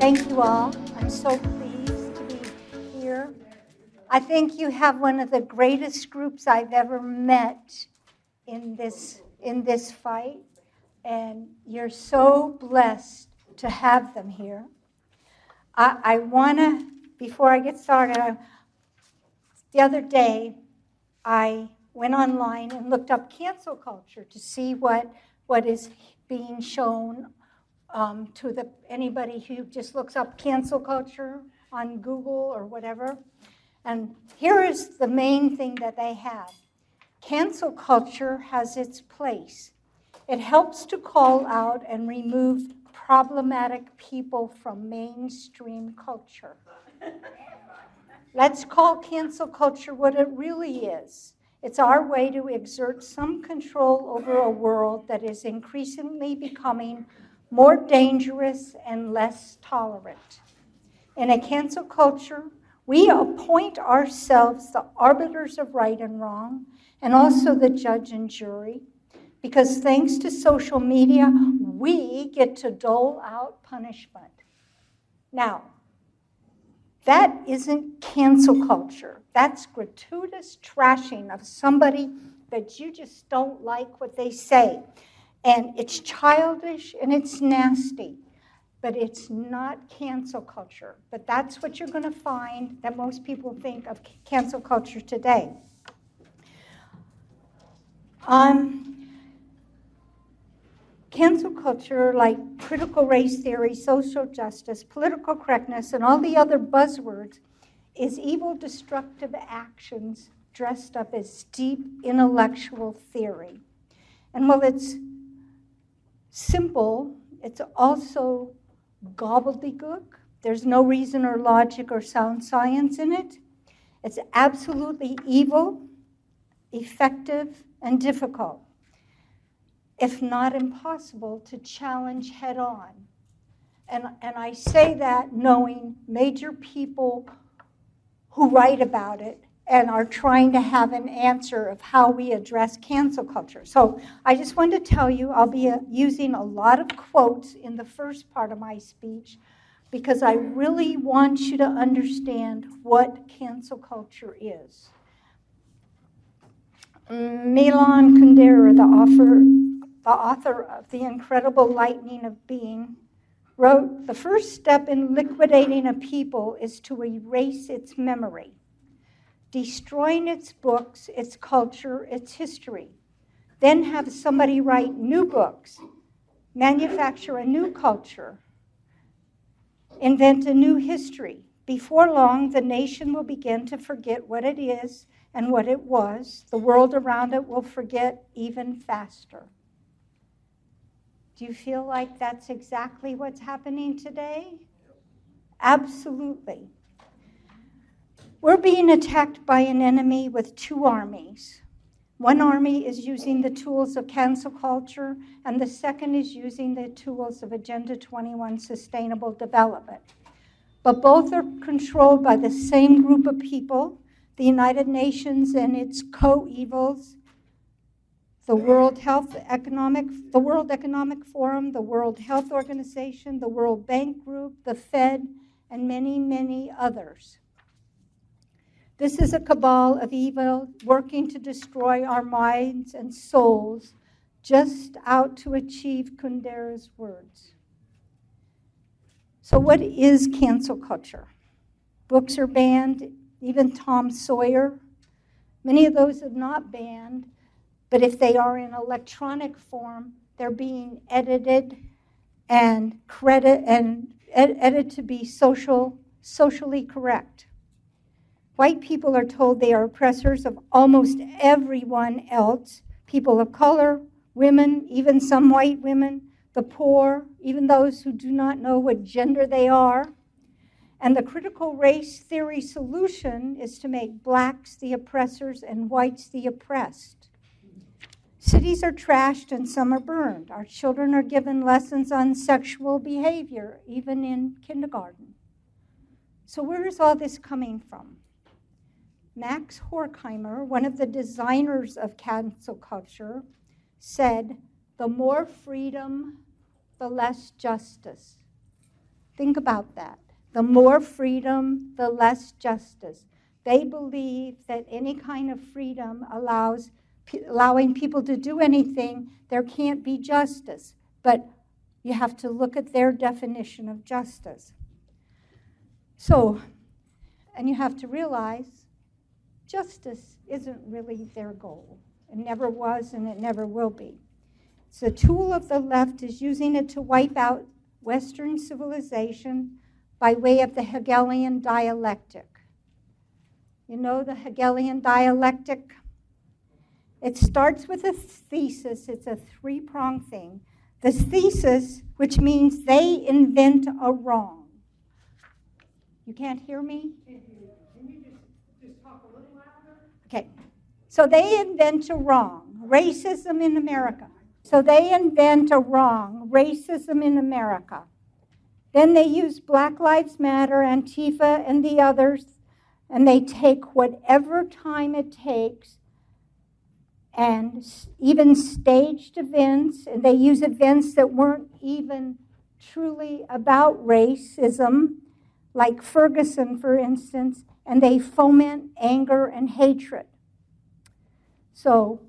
Thank you all. I'm so pleased to be here. I think you have one of the greatest groups I've ever met in this fight, and you're so blessed to have them here. I want to, before I get started, the other day I went online and looked up cancel culture to see what is being shown to anybody who just looks up cancel culture on Google or whatever. And here is the main thing that they have. Cancel culture has its place. It helps to call out and remove problematic people from mainstream culture. Let's call cancel culture what it really is. It's our way to exert some control over a world that is increasingly becoming more dangerous and less tolerant. In a cancel culture, we appoint ourselves the arbiters of right and wrong, and also the judge and jury, because thanks to social media, we get to dole out punishment. Now, that isn't cancel culture. That's gratuitous trashing of somebody that you just don't like what they say. And it's childish and it's nasty, but it's not cancel culture. But that's what you're going to find that most people think of cancel culture today. Cancel culture, like critical race theory, social justice, political correctness, and all the other buzzwords, is evil, destructive actions dressed up as deep intellectual theory. And while it's simple, it's also gobbledygook. There's no reason or logic or sound science in it. It's absolutely evil, effective, and difficult, if not impossible, to challenge head on. And I say that knowing major people who write about it and are trying to have an answer of how we address cancel culture. So I just wanted to tell you I'll be using a lot of quotes in the first part of my speech because I really want you to understand what cancel culture is. Milan Kundera, the author of The Incredible Lightning of Being, wrote, "The first step in liquidating a people is to erase its memory, destroying its books, its culture, its history. Then have somebody write new books, manufacture a new culture, invent a new history. Before long, the nation will begin to forget what it is and what it was. The world around it will forget even faster." Do you feel like that's exactly what's happening today? Absolutely. We're being attacked by an enemy with two armies. One army is using the tools of cancel culture, and the second is using the tools of Agenda 21 Sustainable Development. But both are controlled by the same group of people, the United Nations and its co-evils, the World Economic Forum, the World Health Organization, the World Bank Group, the Fed, and many, many others. This is a cabal of evil working to destroy our minds and souls, just out to achieve Kundera's words. So what is cancel culture? Books are banned, even Tom Sawyer. Many of those are not banned, but if they are in electronic form, they're being edited and edited to be socially correct. White people are told they are oppressors of almost everyone else, people of color, women, even some white women, the poor, even those who do not know what gender they are. And the critical race theory solution is to make blacks the oppressors and whites the oppressed. Cities are trashed and some are burned. Our children are given lessons on sexual behavior, even in kindergarten. So where is all this coming from? Max Horkheimer, one of the designers of cancel culture, said, "The more freedom, the less justice. Think about that. The more freedom, the less justice. They believe that any kind of freedom allowing people to do anything, there can't be justice. But you have to look at their definition of justice. So, and you have to realize justice isn't really their goal. It never was and it never will be. So the tool of the left is using it to wipe out Western civilization by way of the Hegelian dialectic. You know the Hegelian dialectic? It starts with a thesis. It's a three-pronged thing. The thesis, which means they invent a wrong. You can't hear me? Can you just talk a little louder? Okay. So they invent a wrong. Racism in America. So they invent a wrong. Racism in America. Then they use Black Lives Matter, Antifa, and the others, and they take whatever time it takes and even staged events, and they use events that weren't even truly about racism, like Ferguson, for instance, and they foment anger and hatred. So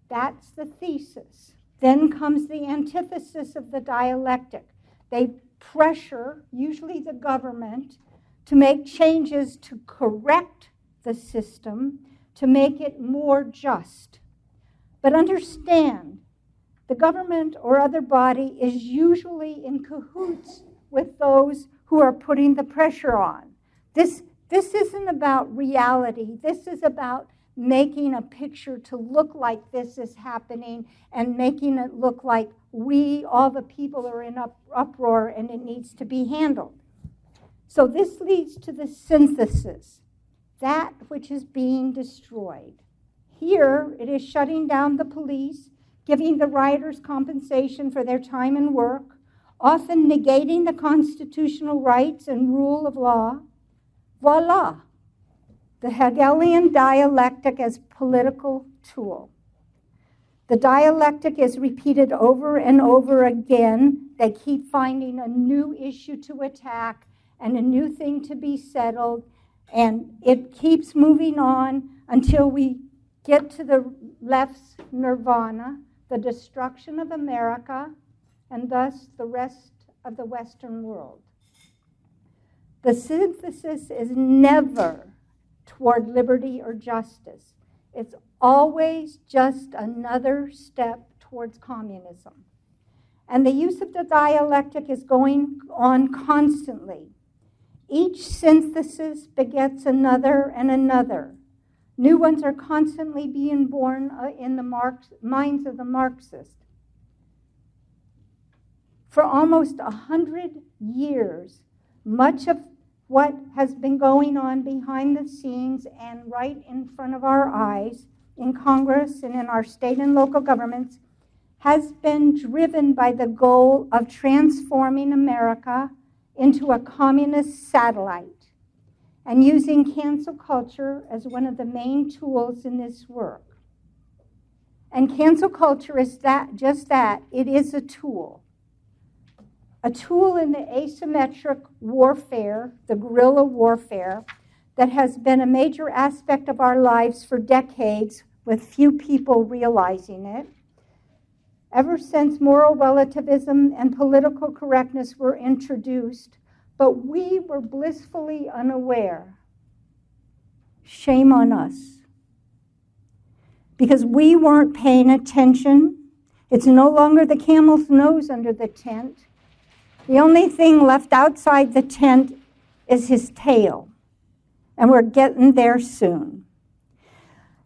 that's the thesis. Then comes the antithesis of the dialectic. They pressure, usually the government, to make changes to correct the system, to make it more just. But understand, the government or other body is usually in cahoots with those who are putting the pressure on. This isn't about reality. This is about making a picture to look like this is happening and making it look like we, all the people, are in uproar and it needs to be handled. So this leads to the synthesis, that which is being destroyed. Here, it is shutting down the police, giving the rioters compensation for their time and work, often negating the constitutional rights and rule of law. Voila, the Hegelian dialectic as political tool. The dialectic is repeated over and over again. They keep finding a new issue to attack and a new thing to be settled, and it keeps moving on until we get to the left's nirvana, the destruction of America, and thus the rest of the Western world. The synthesis is never toward liberty or justice. It's always just another step towards communism. And the use of the dialectic is going on constantly. Each synthesis begets another and another. New ones are constantly being born in the minds of the Marxists. For almost 100 years, much of what has been going on behind the scenes and right in front of our eyes in Congress and in our state and local governments has been driven by the goal of transforming America into a communist satellite and using cancel culture as one of the main tools in this work. And cancel culture is just that. It is a tool in the asymmetric warfare, the guerrilla warfare, that has been a major aspect of our lives for decades, with few people realizing it. Ever since moral relativism and political correctness were introduced, but we were blissfully unaware. Shame on us. Because we weren't paying attention. It's no longer the camel's nose under the tent. The only thing left outside the tent is his tail. And we're getting there soon.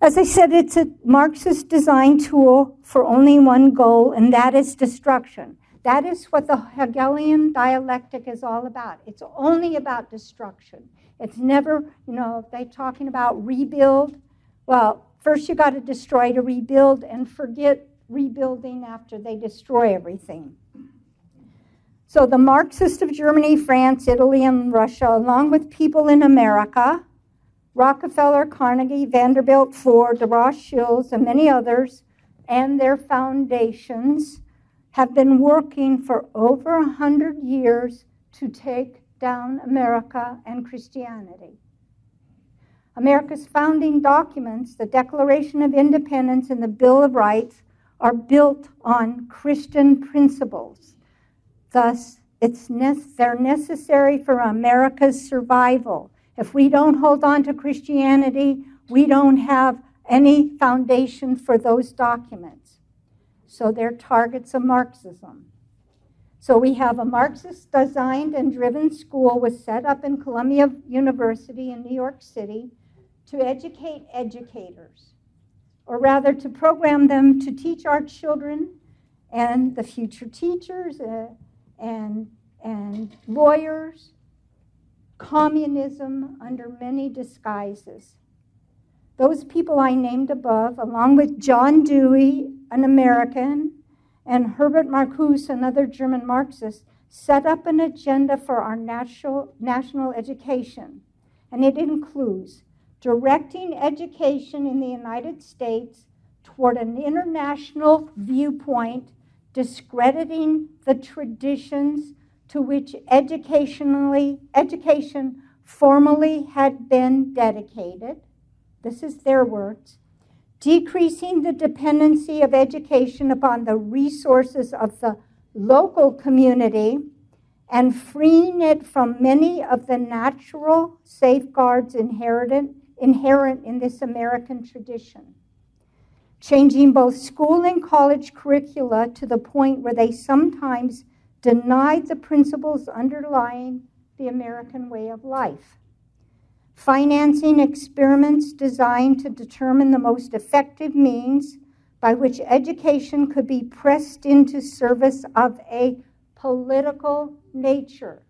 As I said, it's a Marxist design tool for only one goal, and that is destruction. That is what the Hegelian dialectic is all about. It's only about destruction. It's never, they're talking about rebuild. Well, first you got to destroy to rebuild, and forget rebuilding after they destroy everything. So the Marxists of Germany, France, Italy, and Russia, along with people in America, Rockefeller, Carnegie, Vanderbilt, Ford, the Rothschilds, and many others, and their foundations, have been working for over 100 years to take down America and Christianity. America's founding documents, the Declaration of Independence and the Bill of Rights, are built on Christian principles. Thus, they're necessary for America's survival. If we don't hold on to Christianity, we don't have any foundation for those documents. So they're targets of Marxism. So we have a Marxist-designed and driven school was set up in Columbia University in New York City to educate educators, or rather to program them to teach our children and the future teachers and lawyers communism under many disguises. Those people I named above, along with John Dewey, an American, and Herbert Marcuse, another German Marxist, set up an agenda for our national education. And it includes directing education in the United States toward an international viewpoint, discrediting the traditions to which education formally had been dedicated. This is their words. Decreasing the dependency of education upon the resources of the local community and freeing it from many of the natural safeguards inherent in this American tradition. Changing both school and college curricula to the point where they sometimes denied the principles underlying the American way of life. Financing experiments designed to determine the most effective means by which education could be pressed into service of a political nature.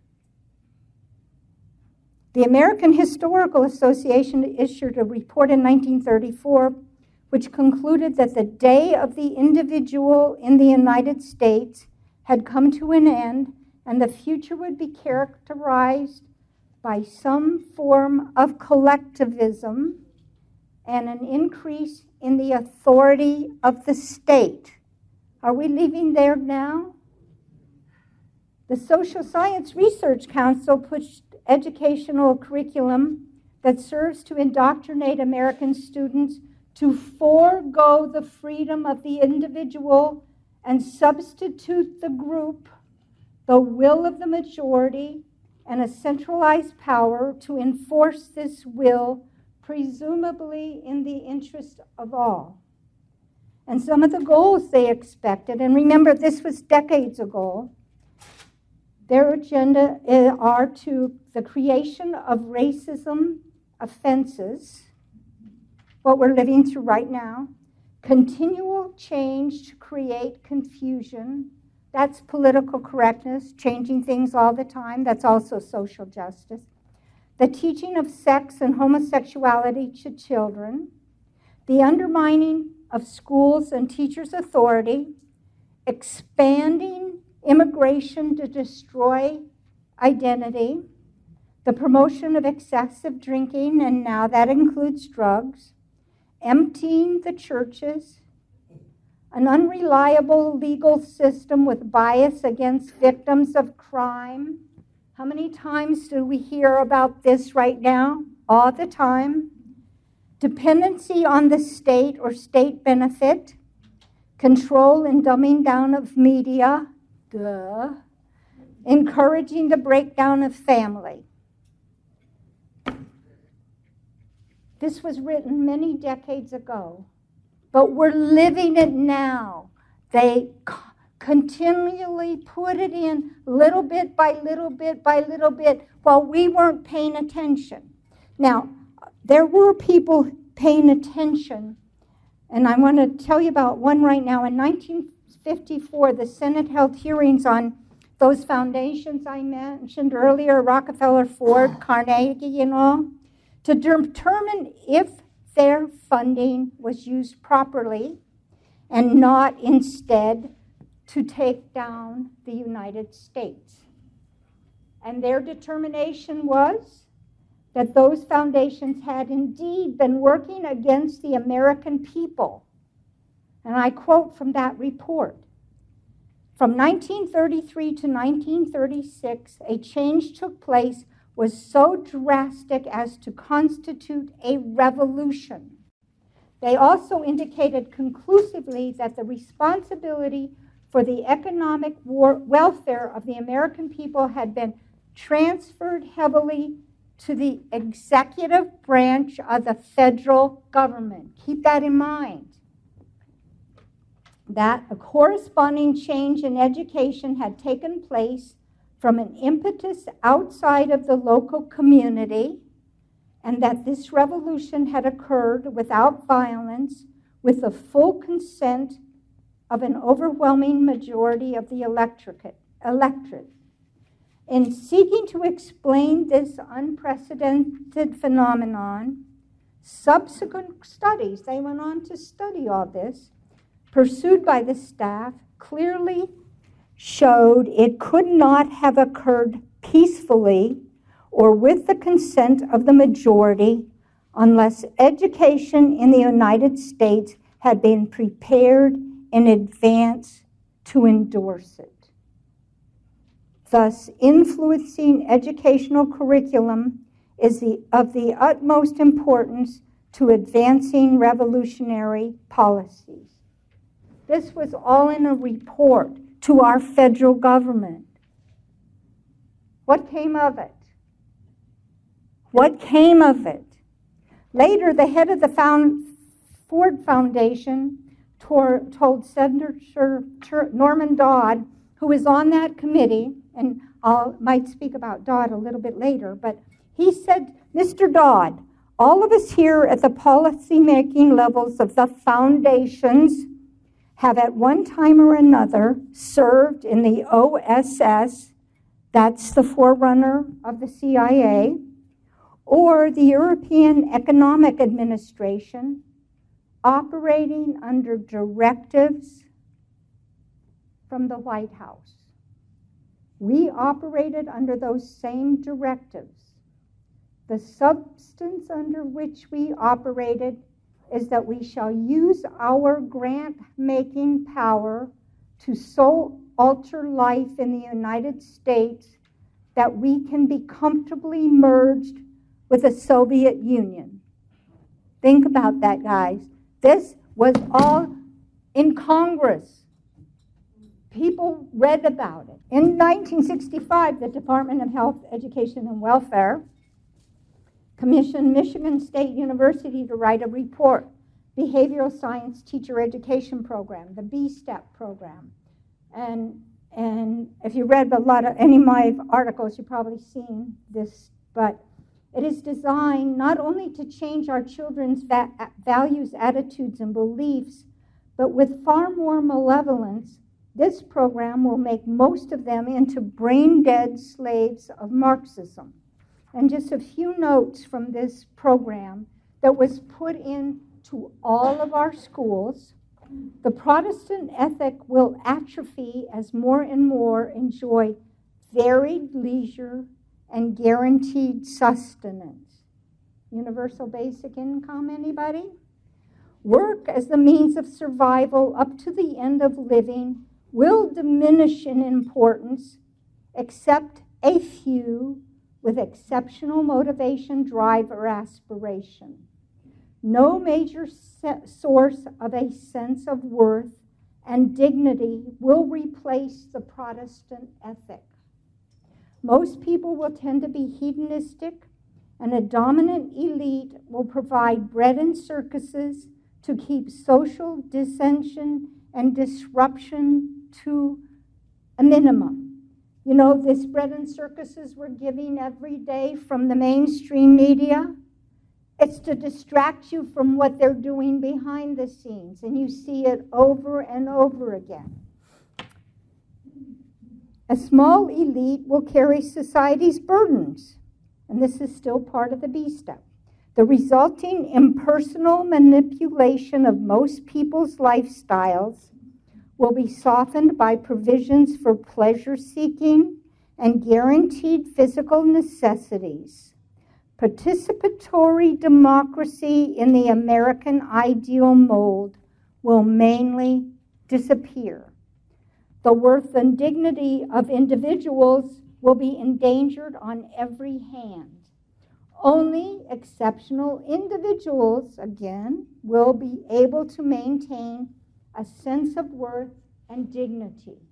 The American Historical Association issued a report in 1934 which concluded that the day of the individual in the United States had come to an end and the future would be characterized by some form of collectivism and an increase in the authority of the state. Are we living there now? The Social Science Research Council pushed educational curriculum that serves to indoctrinate American students to forego the freedom of the individual and substitute the group, the will of the majority, and a centralized power to enforce this will, presumably in the interest of all. And some of the goals they expected, and remember this was decades ago, their agenda are to the creation of racism offenses, what we're living through right now, continual change to create confusion. That's political correctness, changing things all the time. That's also social justice. The teaching of sex and homosexuality to children. The undermining of schools and teachers' authority. Expanding immigration to destroy identity. The promotion of excessive drinking, and now that includes drugs. Emptying the churches. An unreliable legal system with bias against victims of crime. How many times do we hear about this right now? All the time. Dependency on the state or state benefit. Control and dumbing down of media. Duh. Encouraging the breakdown of family. This was written many decades ago. But we're living it now. They continually put it in little bit by little bit by little bit while we weren't paying attention. Now, there were people paying attention, and I want to tell you about one right now. In 1954, the Senate held hearings on those foundations I mentioned earlier, Rockefeller, Ford, Carnegie, and all, to determine if their funding was used properly and not instead to take down the United States. And their determination was that those foundations had indeed been working against the American people. And I quote from that report. From 1933 to 1936, a change took place was so drastic as to constitute a revolution. They also indicated conclusively that the responsibility for the economic welfare of the American people had been transferred heavily to the executive branch of the federal government. Keep that in mind. That a corresponding change in education had taken place from an impetus outside of the local community, and that this revolution had occurred without violence, with the full consent of an overwhelming majority of the electorate. In seeking to explain this unprecedented phenomenon, subsequent studies, they went on to study all this, pursued by the staff, clearly showed it could not have occurred peacefully or with the consent of the majority unless education in the United States had been prepared in advance to endorse it. Thus, influencing educational curriculum is of the utmost importance to advancing revolutionary policies. This was all in a report to our federal government. What came of it? What came of it? Later, the head of the Ford Foundation told Senator Norman Dodd, who was on that committee, and I might speak about Dodd a little bit later, but he said, Mr. Dodd, all of us here at the policy-making levels of the foundations have at one time or another served in the OSS, that's the forerunner of the CIA, or the European Economic Administration, operating under directives from the White House. We operated under those same directives. The substance under which we operated is that we shall use our grant-making power to so alter life in the United States that we can be comfortably merged with the Soviet Union. Think about that, guys. This was all in Congress. People read about it. In 1965, the Department of Health, Education, and Welfare commissioned Michigan State University to write a report, Behavioral Science Teacher Education Program, the B-STEP program. And if you read any of my articles, you've probably seen this, but it is designed not only to change our children's values, attitudes, and beliefs, but with far more malevolence, this program will make most of them into brain-dead slaves of Marxism. And just a few notes from this program that was put into all of our schools. The Protestant ethic will atrophy as more and more enjoy varied leisure and guaranteed sustenance. Universal basic income, anybody? Work as the means of survival up to the end of living will diminish in importance, except a few with exceptional motivation, drive, or aspiration. No major source of a sense of worth and dignity will replace the Protestant ethic. Most people will tend to be hedonistic, and a dominant elite will provide bread and circuses to keep social dissension and disruption to a minimum. You know, this bread and circuses we're giving every day from the mainstream media, it's to distract you from what they're doing behind the scenes, and you see it over and over again. A small elite will carry society's burdens, and this is still part of the B-step. The resulting impersonal manipulation of most people's lifestyles will be softened by provisions for pleasure-seeking and guaranteed physical necessities. Participatory democracy in the American ideal mold will mainly disappear. The worth and dignity of individuals will be endangered on every hand. Only exceptional individuals, again, will be able to maintain a sense of worth and dignity.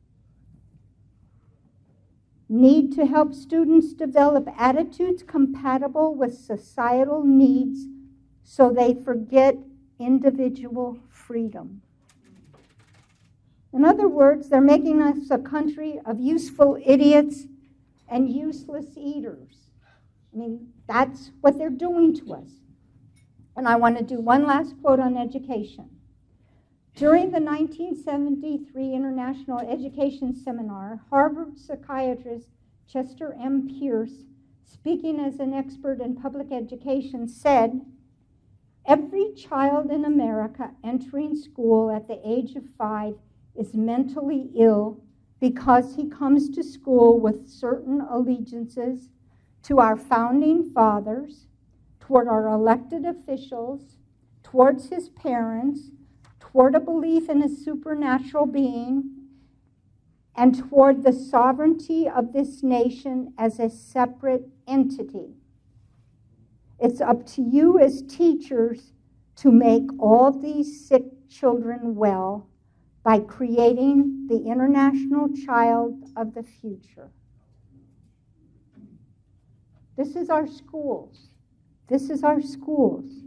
Need to help students develop attitudes compatible with societal needs so they forget individual freedom. In other words, they're making us a country of useful idiots and useless eaters. I mean, that's what they're doing to us. And I want to do one last quote on education. During the 1973 International Education Seminar, Harvard psychiatrist Chester M. Pierce, speaking as an expert in public education, said, "Every child in America entering school at the age of 5 is mentally ill because he comes to school with certain allegiances to our founding fathers, toward our elected officials, towards his parents, toward a belief in a supernatural being, and toward the sovereignty of this nation as a separate entity. It's up to you as teachers to make all these sick children well by creating the international child of the future." This is our schools. This is our schools.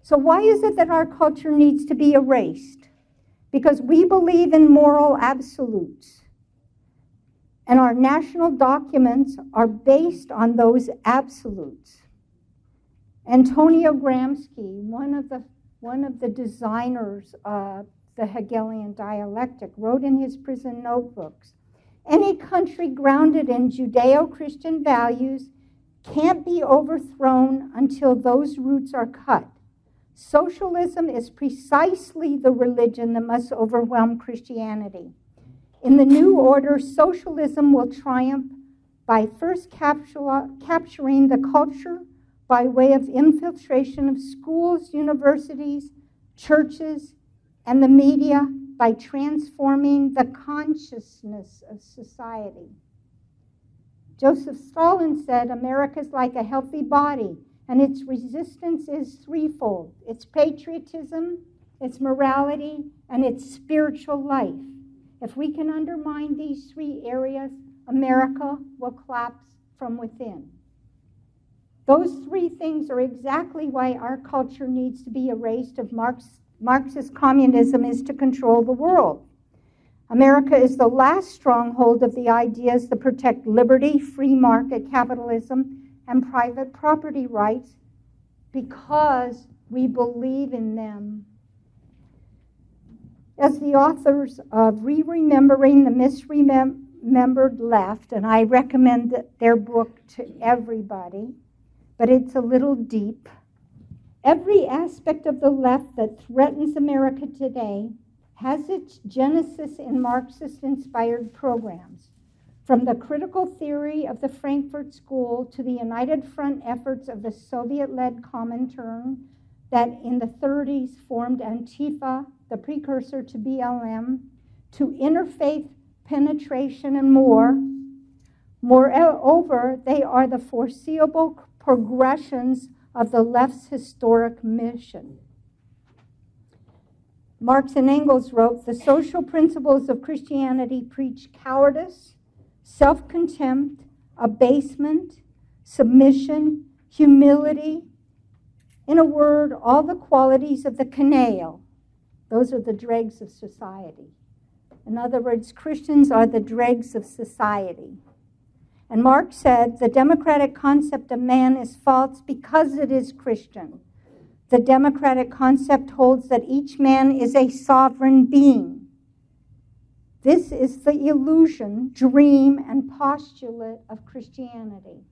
So why is it that our culture needs to be erased? Because we believe in moral absolutes. And our national documents are based on those absolutes. Antonio Gramsci, one of the designers of the Hegelian dialectic, wrote in his prison notebooks, "Any country grounded in Judeo-Christian values can't be overthrown until those roots are cut. Socialism is precisely the religion that must overwhelm Christianity. In the new order, socialism will triumph by first capturing the culture by way of infiltration of schools, universities, churches, and the media, by transforming the consciousness of society." Joseph Stalin said, "America's like a healthy body, and its resistance is threefold. It's patriotism, it's morality, and it's spiritual life. If we can undermine these three areas, America will collapse from within." Those three things are exactly why our culture needs to be erased if Marxist communism is to control the world. America is the last stronghold of the ideas that protect liberty, free market capitalism, and private property rights because we believe in them. As the authors of Remembering the Misremembered Left, and I recommend their book to everybody, but it's a little deep, every aspect of the left that threatens America today has its genesis in Marxist-inspired programs, from the critical theory of the Frankfurt School to the United Front efforts of the Soviet-led Comintern that in the 30s formed Antifa, the precursor to BLM, to interfaith penetration and more. Moreover, they are the foreseeable progressions of the left's historic mission. Marx and Engels wrote, "The social principles of Christianity preach cowardice, self-contempt, abasement, submission, humility. In a word, all the qualities of the canaille. Those are the dregs of society." In other words, Christians are the dregs of society. And Marx said, "The democratic concept of man is false because it is Christian. The democratic concept holds that each man is a sovereign being. This is the illusion, dream, and postulate of Christianity."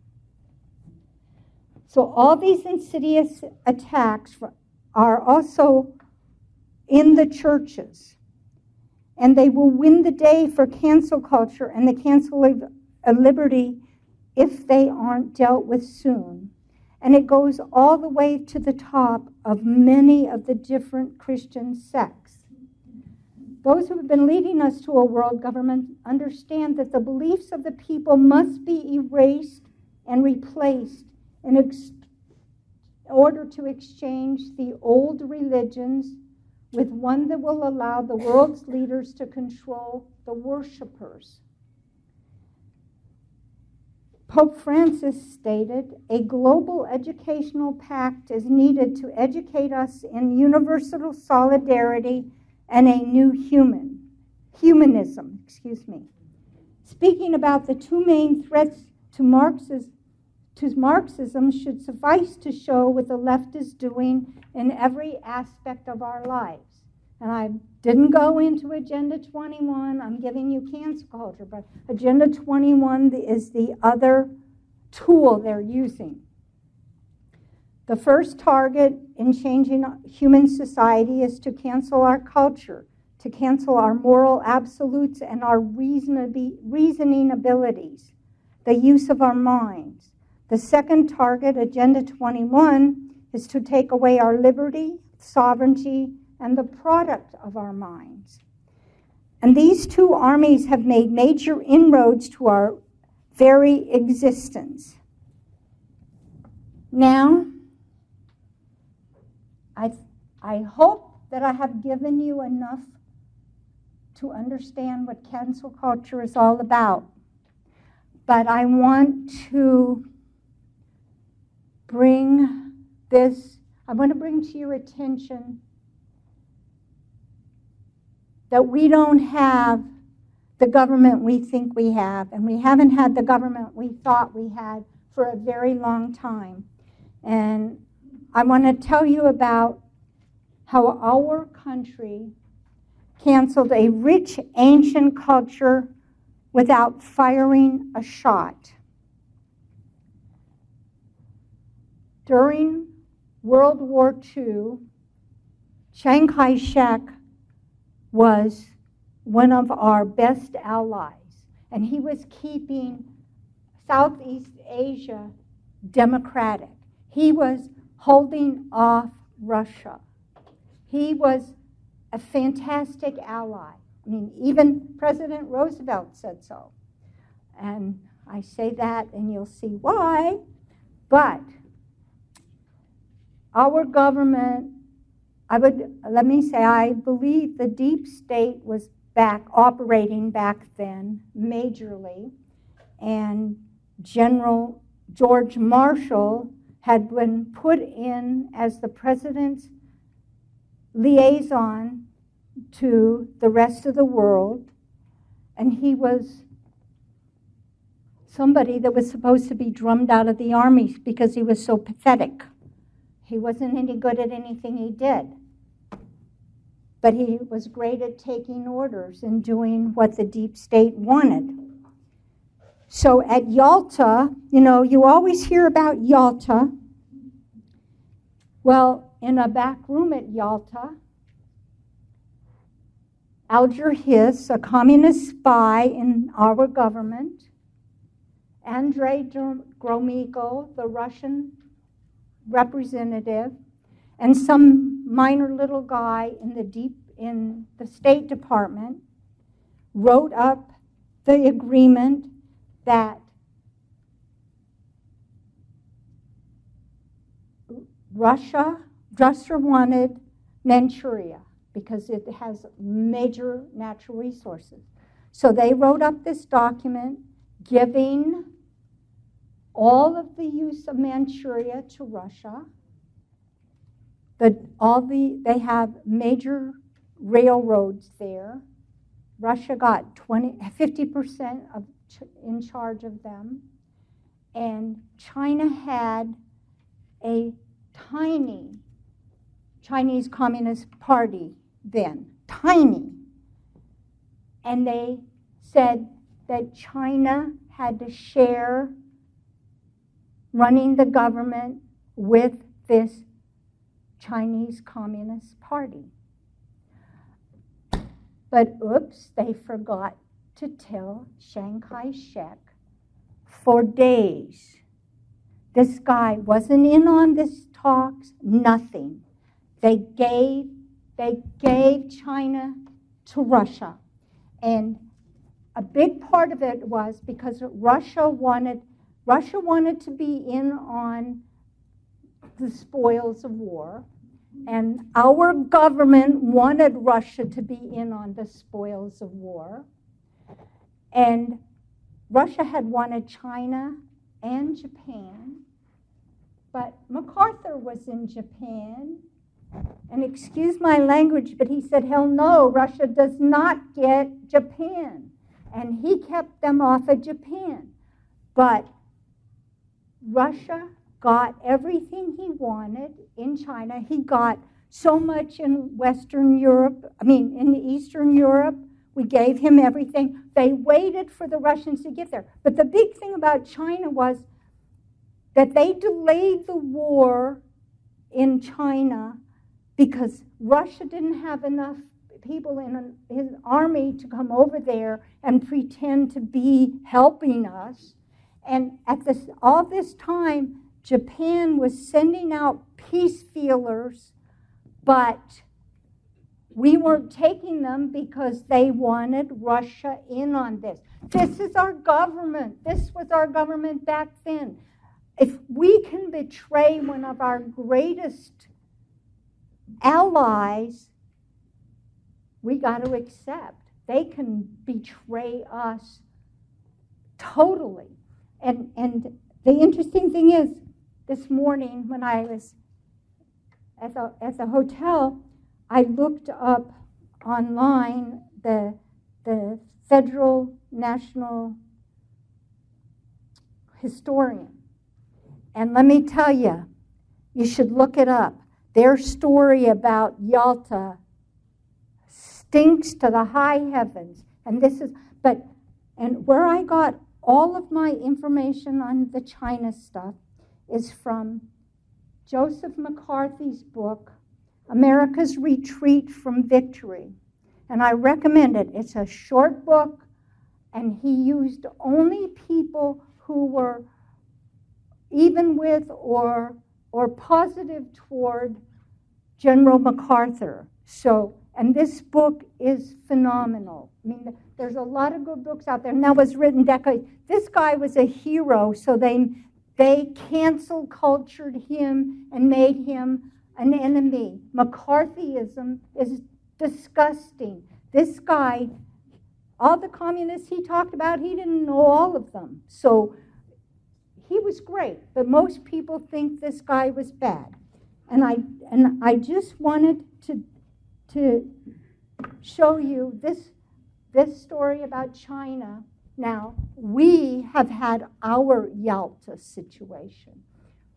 So all these insidious attacks are also in the churches. And they will win the day for cancel culture and the cancel of liberty if they aren't dealt with soon. And it goes all the way to the top of many of the different Christian sects. Those who have been leading us to a world government understand that the beliefs of the people must be erased and replaced in order to exchange the old religions with one that will allow the world's leaders to control the worshipers. Pope Francis stated, "A global educational pact is needed to educate us in universal solidarity and a new humanism." Speaking about the two main threats to Marxism should suffice to show what the left is doing in every aspect of our lives. And I didn't go into Agenda 21. I'm giving you cancel culture, but Agenda 21 is the other tool they're using. The first target in changing human society is to cancel our culture, to cancel our moral absolutes and our reasoning abilities, the use of our minds. The second target, Agenda 21, is to take away our liberty, sovereignty, and the product of our minds. And these two armies have made major inroads to our very existence. Now, I hope that I have given you enough to understand what cancel culture is all about. But I want to bring to your attention that we don't have the government we think we have, and we haven't had the government we thought we had for a very long time. And I want to tell you about how our country canceled a rich ancient culture without firing a shot. During World War II, Chiang Kai-shek was one of our best allies, and he was keeping Southeast Asia democratic. He was holding off Russia. He was a fantastic ally. I mean, even President Roosevelt said so. And I say that, and you'll see why. But our government, I believe the deep state was operating back then, majorly. And General George Marshall had been put in as the president's liaison to the rest of the world, and he was somebody that was supposed to be drummed out of the army because he was so pathetic. He wasn't any good at anything he did, but he was great at taking orders and doing what the deep state wanted. So at Yalta, you always hear about Yalta. Well, in a back room at Yalta, Alger Hiss, a communist spy in our government, Andrei Gromyko, the Russian representative, and some minor little guy in the State Department wrote up the agreement that Russia wanted Manchuria because it has major natural resources. So they wrote up this document giving all of the use of Manchuria to Russia. They have major railroads there. Russia got 50% in charge of them. And China had a tiny Chinese Communist Party then, tiny. And they said that China had to share running the government with this Chinese Communist Party. But oops, they forgot to tell Chiang Kai-shek for days. This guy wasn't in on this talks, nothing. They gave China to Russia. And a big part of it was because Russia wanted to be in on the spoils of war, and our government wanted Russia to be in on the spoils of war. And Russia had wanted China and Japan, but MacArthur was in Japan, and excuse my language, but he said, hell no, Russia does not get Japan. And he kept them off of Japan. But Russia got everything he wanted in China. He got so much in Western Europe, in Eastern Europe. We gave him everything. They waited for the Russians to get there. But the big thing about China was that they delayed the war in China because Russia didn't have enough people in his army to come over there and pretend to be helping us. And at all this time, Japan was sending out peace feelers, but we weren't taking them because they wanted Russia in on this. This is our government. This was our government back then. If we can betray one of our greatest allies, we got to accept. They can betray us totally. And the interesting thing is, this morning when I was at the hotel, I looked up online the Federal National Historian. And let me tell you, you should look it up. Their story about Yalta stinks to the high heavens. And where I got all of my information on the China stuff is from Joseph McCarthy's book, America's Retreat from Victory. And I recommend it. It's a short book, and he used only people who were even with or positive toward General MacArthur. And this book is phenomenal. There's a lot of good books out there. And that was written decades. This guy was a hero, so they cancel cultured him and made him an enemy. McCarthyism is disgusting. This guy, all the communists he talked about, he didn't know all of them. So he was great, but most people think this guy was bad. And I just wanted to show you this story about China. Now, we have had our Yalta situation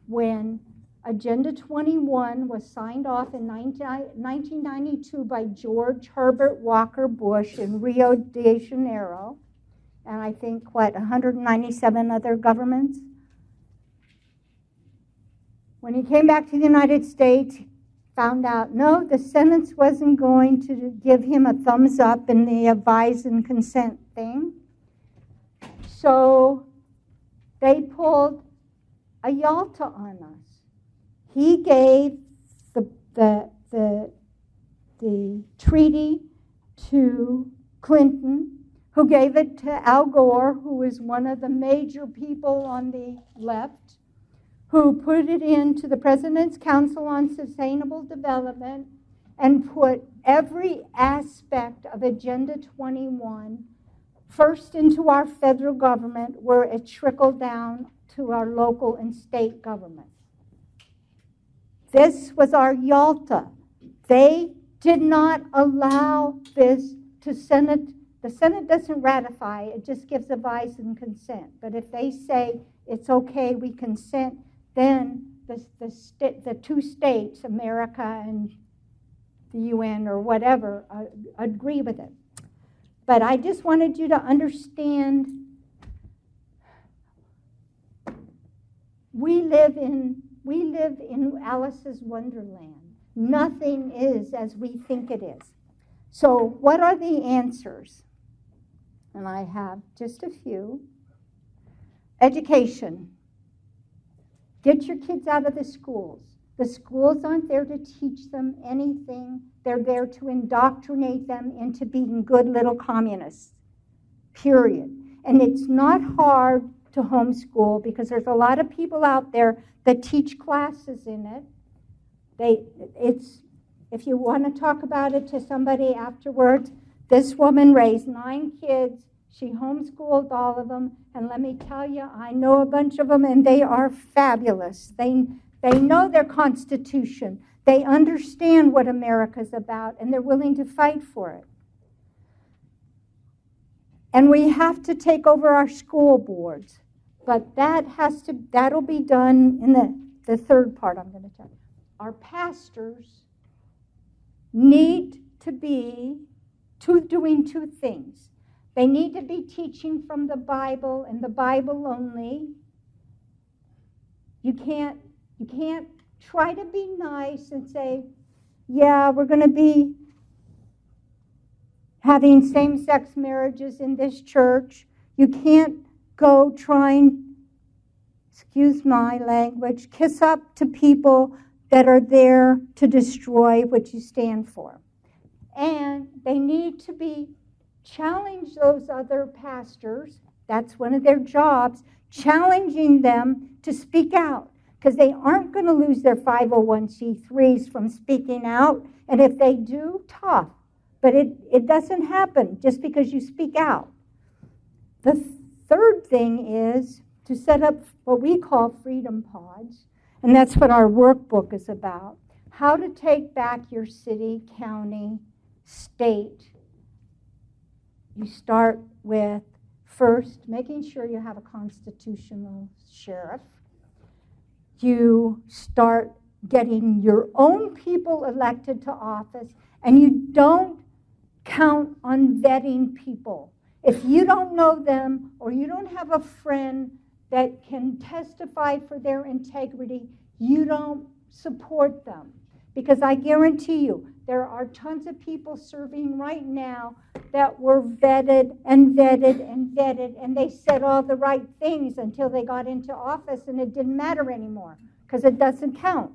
when Agenda 21 was signed off in 1992 by George Herbert Walker Bush in Rio de Janeiro, and I think, 197 other governments. When he came back to the United States, found out, no, the Senate wasn't going to give him a thumbs up in the advise and consent thing. So they pulled a Yalta on us. He gave the treaty to Clinton, who gave it to Al Gore, who was one of the major people on the left, who put it into the President's Council on Sustainable Development and put every aspect of Agenda 21 first into our federal government, where it trickled down to our local and state government. This was our Yalta. They did not allow this to Senate. The Senate doesn't ratify, it just gives advice and consent. But if they say it's okay, we consent, then the two states, America and the UN or whatever, agree with it. But I just wanted you to understand, we live in Alice's Wonderland. Nothing is as we think it is. So what are the answers? And I have just a few. Education. Get your kids out of the schools. The schools aren't there to teach them anything. They're there to indoctrinate them into being good little communists, period. And it's not hard to homeschool because there's a lot of people out there that teach classes in it. If you want to talk about it to somebody afterwards, this woman raised 9 kids. She homeschooled all of them. And let me tell you, I know a bunch of them, and they are fabulous. They know their Constitution. They understand what America's about, and they're willing to fight for it. And we have to take over our school boards. But that'll be done in the third part I'm going to tell you. Our pastors need to be doing 2 things. They need to be teaching from the Bible and the Bible only. You can't try to be nice and say, yeah, we're going to be having same-sex marriages in this church. You can't go trying, excuse my language, kiss up to people that are there to destroy what you stand for. And they need to be challenge those other pastors. That's one of their jobs, challenging them to speak out, because they aren't going to lose their 501c3s from speaking out. And if they do, tough. But it doesn't happen just because you speak out. The third thing is to set up what we call freedom pods, and that's what our workbook is about. How to take back your city, county, state. You start with, first, making sure you have a constitutional sheriff. You start getting your own people elected to office, and you don't count on vetting people. If you don't know them or you don't have a friend that can testify for their integrity, you don't support them. Because I guarantee you, there are tons of people serving right now that were vetted and vetted and vetted, and they said all the right things until they got into office, and it didn't matter anymore because it doesn't count.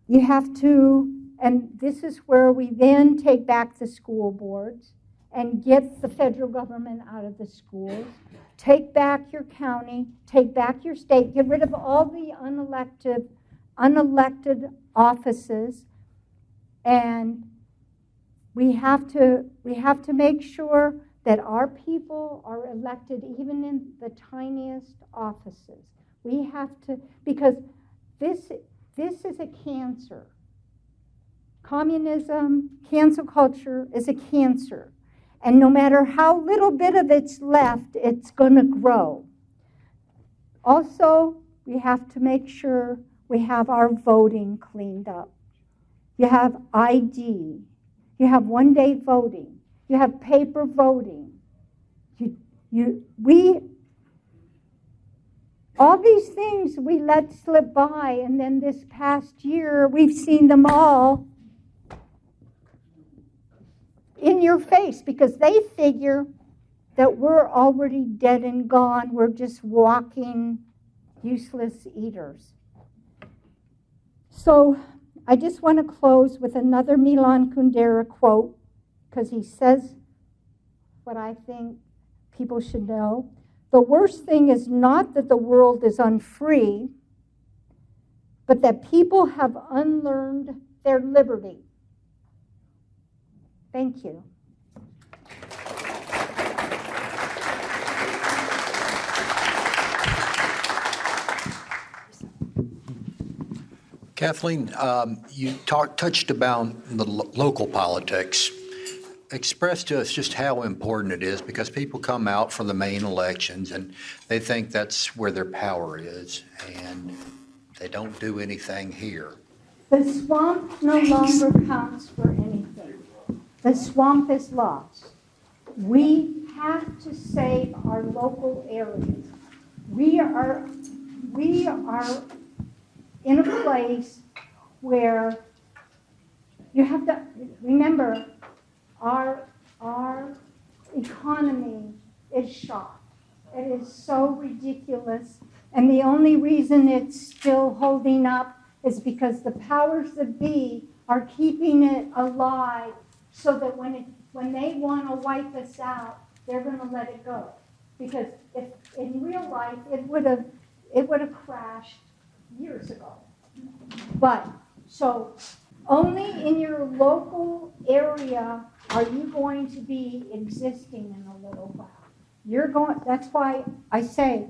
You have to, and this is where we then take back the school boards and get the federal government out of the schools, take back your county, take back your state, get rid of all the unelected offices, and we have to make sure that our people are elected even in the tiniest offices. We have to, because this is a cancer. Communism, cancel culture is a cancer. And no matter how little bit of it's left, it's going to grow. Also, we have to make sure we have our voting cleaned up. You have ID. You have one-day voting. You have paper voting. All these things we let slip by, and then this past year, we've seen them all in your face because they figure that we're already dead and gone. We're just walking, useless eaters. So I just want to close with another Milan Kundera quote, because he says what I think people should know. The worst thing is not that the world is unfree, but that people have unlearned their liberty. Thank you. Kathleen, you touched about the local politics. Express to us just how important it is, because people come out for the main elections and they think that's where their power is, and they don't do anything here. The swamp no longer counts for anything. The swamp is lost. We have to save our local areas. We are in a place where you have to remember our economy is shot. It is so ridiculous, and the only reason it's still holding up is because the powers that be are keeping it alive so that when they want to wipe us out, they're going to let it go. Because if in real life, it would have crashed years ago. But, so only in your local area are you going to be existing in a little while. That's why I say,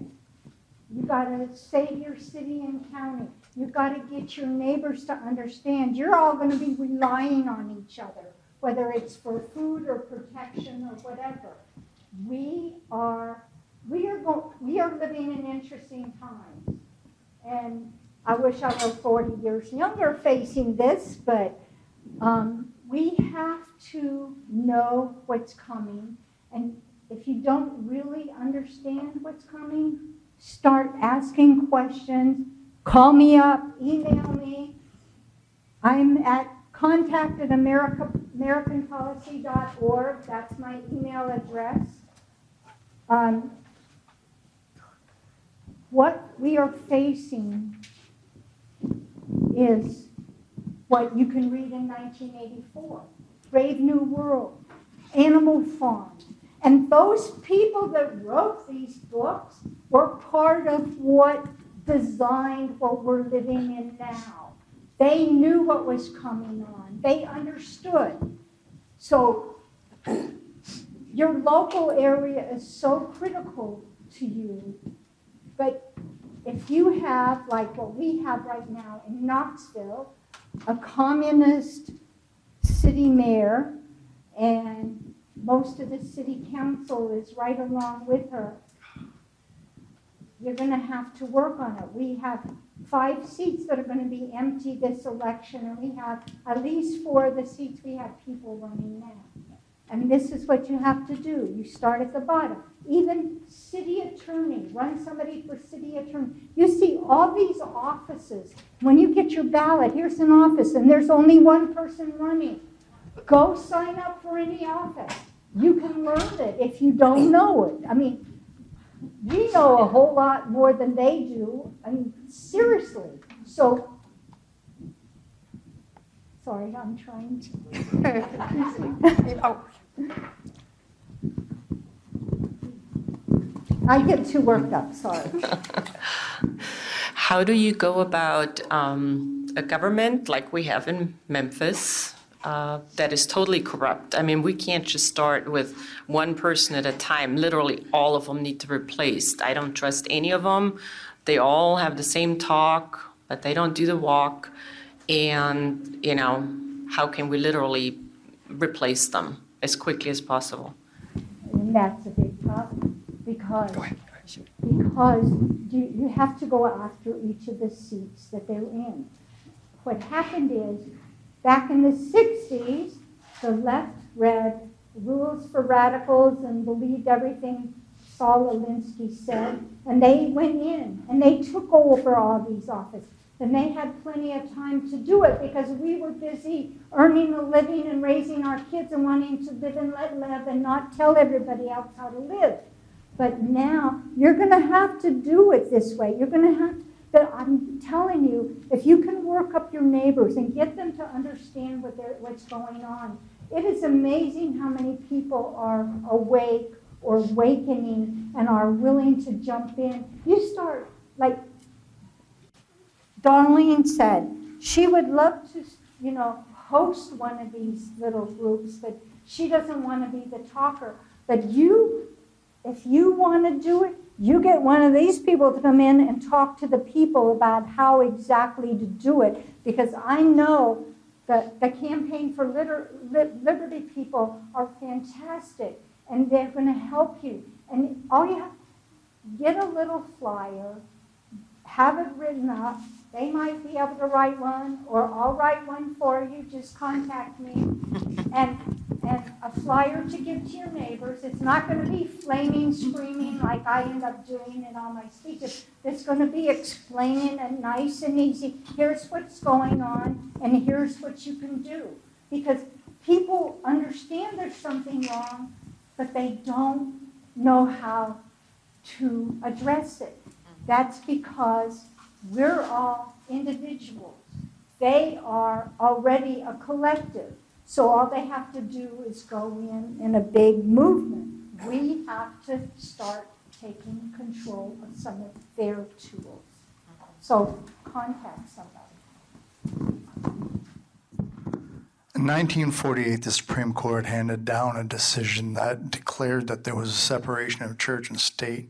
you got to save your city and county. You've got to get your neighbors to understand you're all going to be relying on each other, whether it's for food or protection or whatever. We are living in interesting times. And I wish I were 40 years younger facing this, but we have to know what's coming. And if you don't really understand what's coming, start asking questions. Call me up, email me. I'm at contact@americanpolicy.org. That's my email address. What we are facing is what you can read in 1984, Brave New World, Animal Farm. And those people that wrote these books were part of what designed what we're living in now. They knew what was coming on. They understood. So your local area is so critical to you. But if you have, like what we have right now in Knoxville, a communist city mayor, and most of the city council is right along with her, you're going to have to work on it. We have 5 seats that are going to be empty this election, and we have at least 4 of the seats we have people running now. And this is what you have to do. You start at the bottom. Even city attorney, run somebody for city attorney. You see all these offices. When you get your ballot, here's an office, and there's only one person running. Go sign up for any office. You can learn it if you don't know it. I mean, we know a whole lot more than they do. I mean, seriously. So, sorry, I'm trying to. I get too worked up, sorry. How do you go about a government like we have in Memphis that is totally corrupt? I mean, we can't just start with one person at a time. Literally, all of them need to be replaced. I don't trust any of them. They all have the same talk, but they don't do the walk. And, you know, how can we literally replace them as quickly as possible? And that's a big problem because Go ahead. you have to go after each of the seats that they're in. What happened is, back in the 60s, the left read rules for radicals and believed everything Saul Alinsky said, and they went in and they took over all these offices. And they had plenty of time to do it because we were busy earning a living and raising our kids and wanting to live and let live and not tell everybody else how to live. But now you're going to have to do it this way. You're going to have to, but I'm telling you, if you can work up your neighbors and get them to understand what's going on, it is amazing how many people are awake or awakening and are willing to jump in. You start, like Darlene said, she would love to, host one of these little groups, but she doesn't want to be the talker. But if you want to do it, you get one of these people to come in and talk to the people about how exactly to do it. Because I know that the Campaign for Liberty people are fantastic, and they're going to help you. And all you have, get a little flyer, have it written up. They might be able to write one, or I'll write one for you. Just contact me. And a flyer to give to your neighbors. It's not going to be flaming, screaming like I end up doing in all my speeches. It's going to be explaining it nice and easy. Here's what's going on, and here's what you can do. Because people understand there's something wrong, but they don't know how to address it. That's because we're all individuals. they are already a collective. So all they have to do is go in a big movement. We have to start taking control of some of their tools. So contact somebody. In 1948, the Supreme Court handed down a decision that declared that there was a separation of church and state.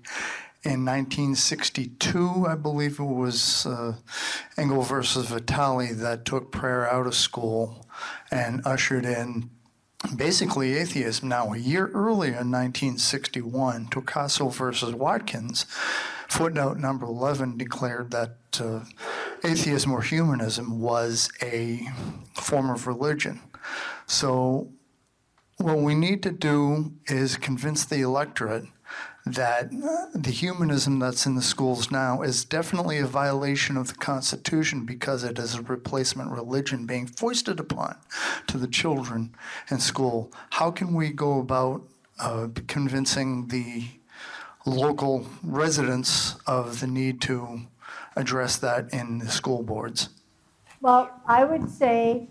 In 1962, I believe it was Engel versus Vitale that took prayer out of school and ushered in basically atheism. Now, a year earlier, in 1961, Tocaso versus Watkins, footnote number 11 declared that atheism or humanism was a form of religion. So what we need to do is convince the electorate that the humanism that's in the schools now is definitely a violation of the Constitution because it is a replacement religion being foisted upon to the children in school. How can we go about convincing the local residents of the need to address that in the school boards? Well, I would say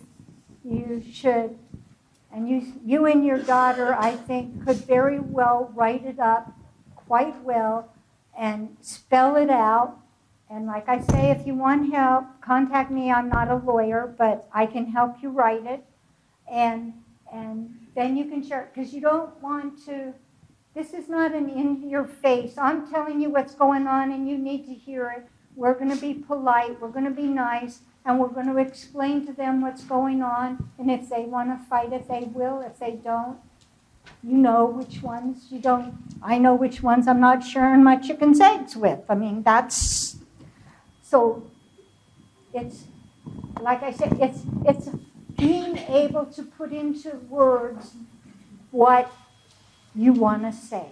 you should, and you and your daughter, I think, could very well write it up quite well and spell it out. And like I say, if you want help, contact me. I'm not a lawyer, but I can help you write it. And then you can share it, because you don't want to, this is not an in-your-face. I'm telling you what's going on and you need to hear it. We're going to be polite, we're going to be nice, and we're going to explain to them what's going on. And if they want to fight it, they will. If they don't, you know which ones you don't. I know which ones I'm not sharing my chicken's eggs with. I mean, that's, so it's, like I said, it's being able to put into words what you want to say.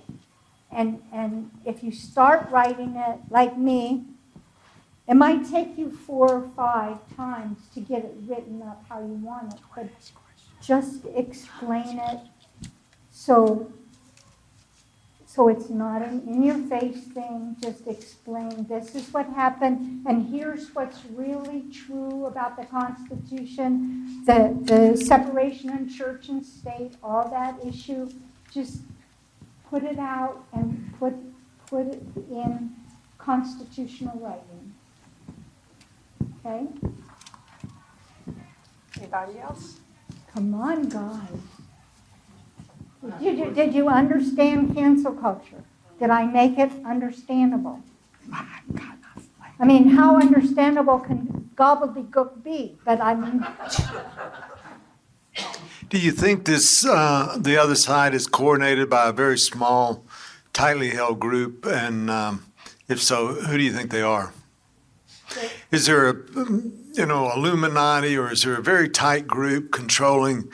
And if you start writing it like me, it might take you 4 or 5 times to get it written up how you want it, but just explain it so it's not an in-your-face thing. Just explain, this is what happened, and here's what's really true about the Constitution, the separation in church and state, all that issue. Just put it out and put it in constitutional writing. Okay? Anybody else? Come on, guys. Did you understand cancel culture? Did I make it understandable? I mean, how understandable can gobbledygook be? But I mean... Do you think this, the other side is coordinated by a very small, tightly held group? And if so, who do you think they are? Is there a, Illuminati, or is there a very tight group controlling,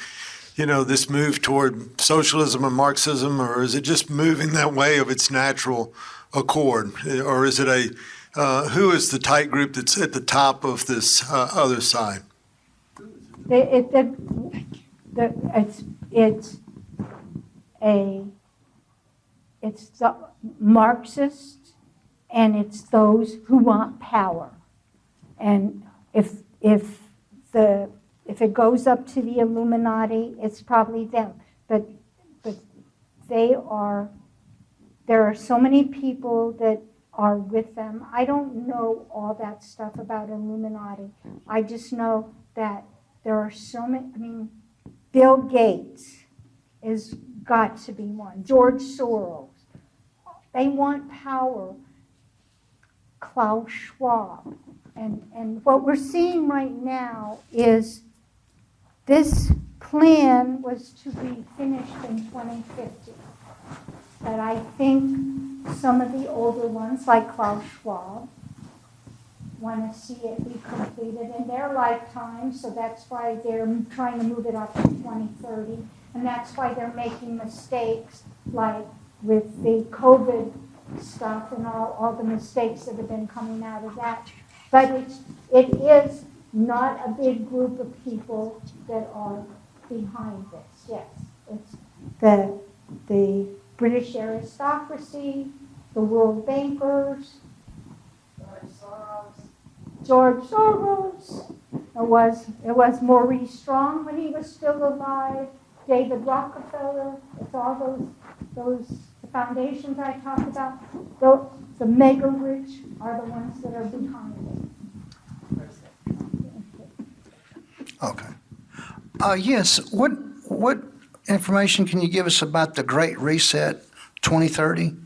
this move toward socialism and Marxism, or is it just moving that way of its natural accord? Or is it who is the tight group that's at the top of this other side? It's the Marxists, and it's those who want power. And if it goes up to the Illuminati, it's probably them. But there are so many people that are with them. I don't know all that stuff about Illuminati. I just know that there are so many, Bill Gates has got to be one. George Soros. They want power. Klaus Schwab. And what we're seeing right now is this plan was to be finished in 2050. But I think some of the older ones, like Klaus Schwab, want to see it be completed in their lifetime, so that's why they're trying to move it up to 2030. And that's why they're making mistakes, like with the COVID stuff and all the mistakes that have been coming out of that. But it is not a big group of people that are behind this. Yes, it's the British aristocracy, the world bankers, George Soros, It was Maurice Strong when he was still alive, David Rockefeller. It's all those foundations I talked about. The mega rich are the ones that are behind it. Okay. Yes, what information can you give us about the Great Reset 2030?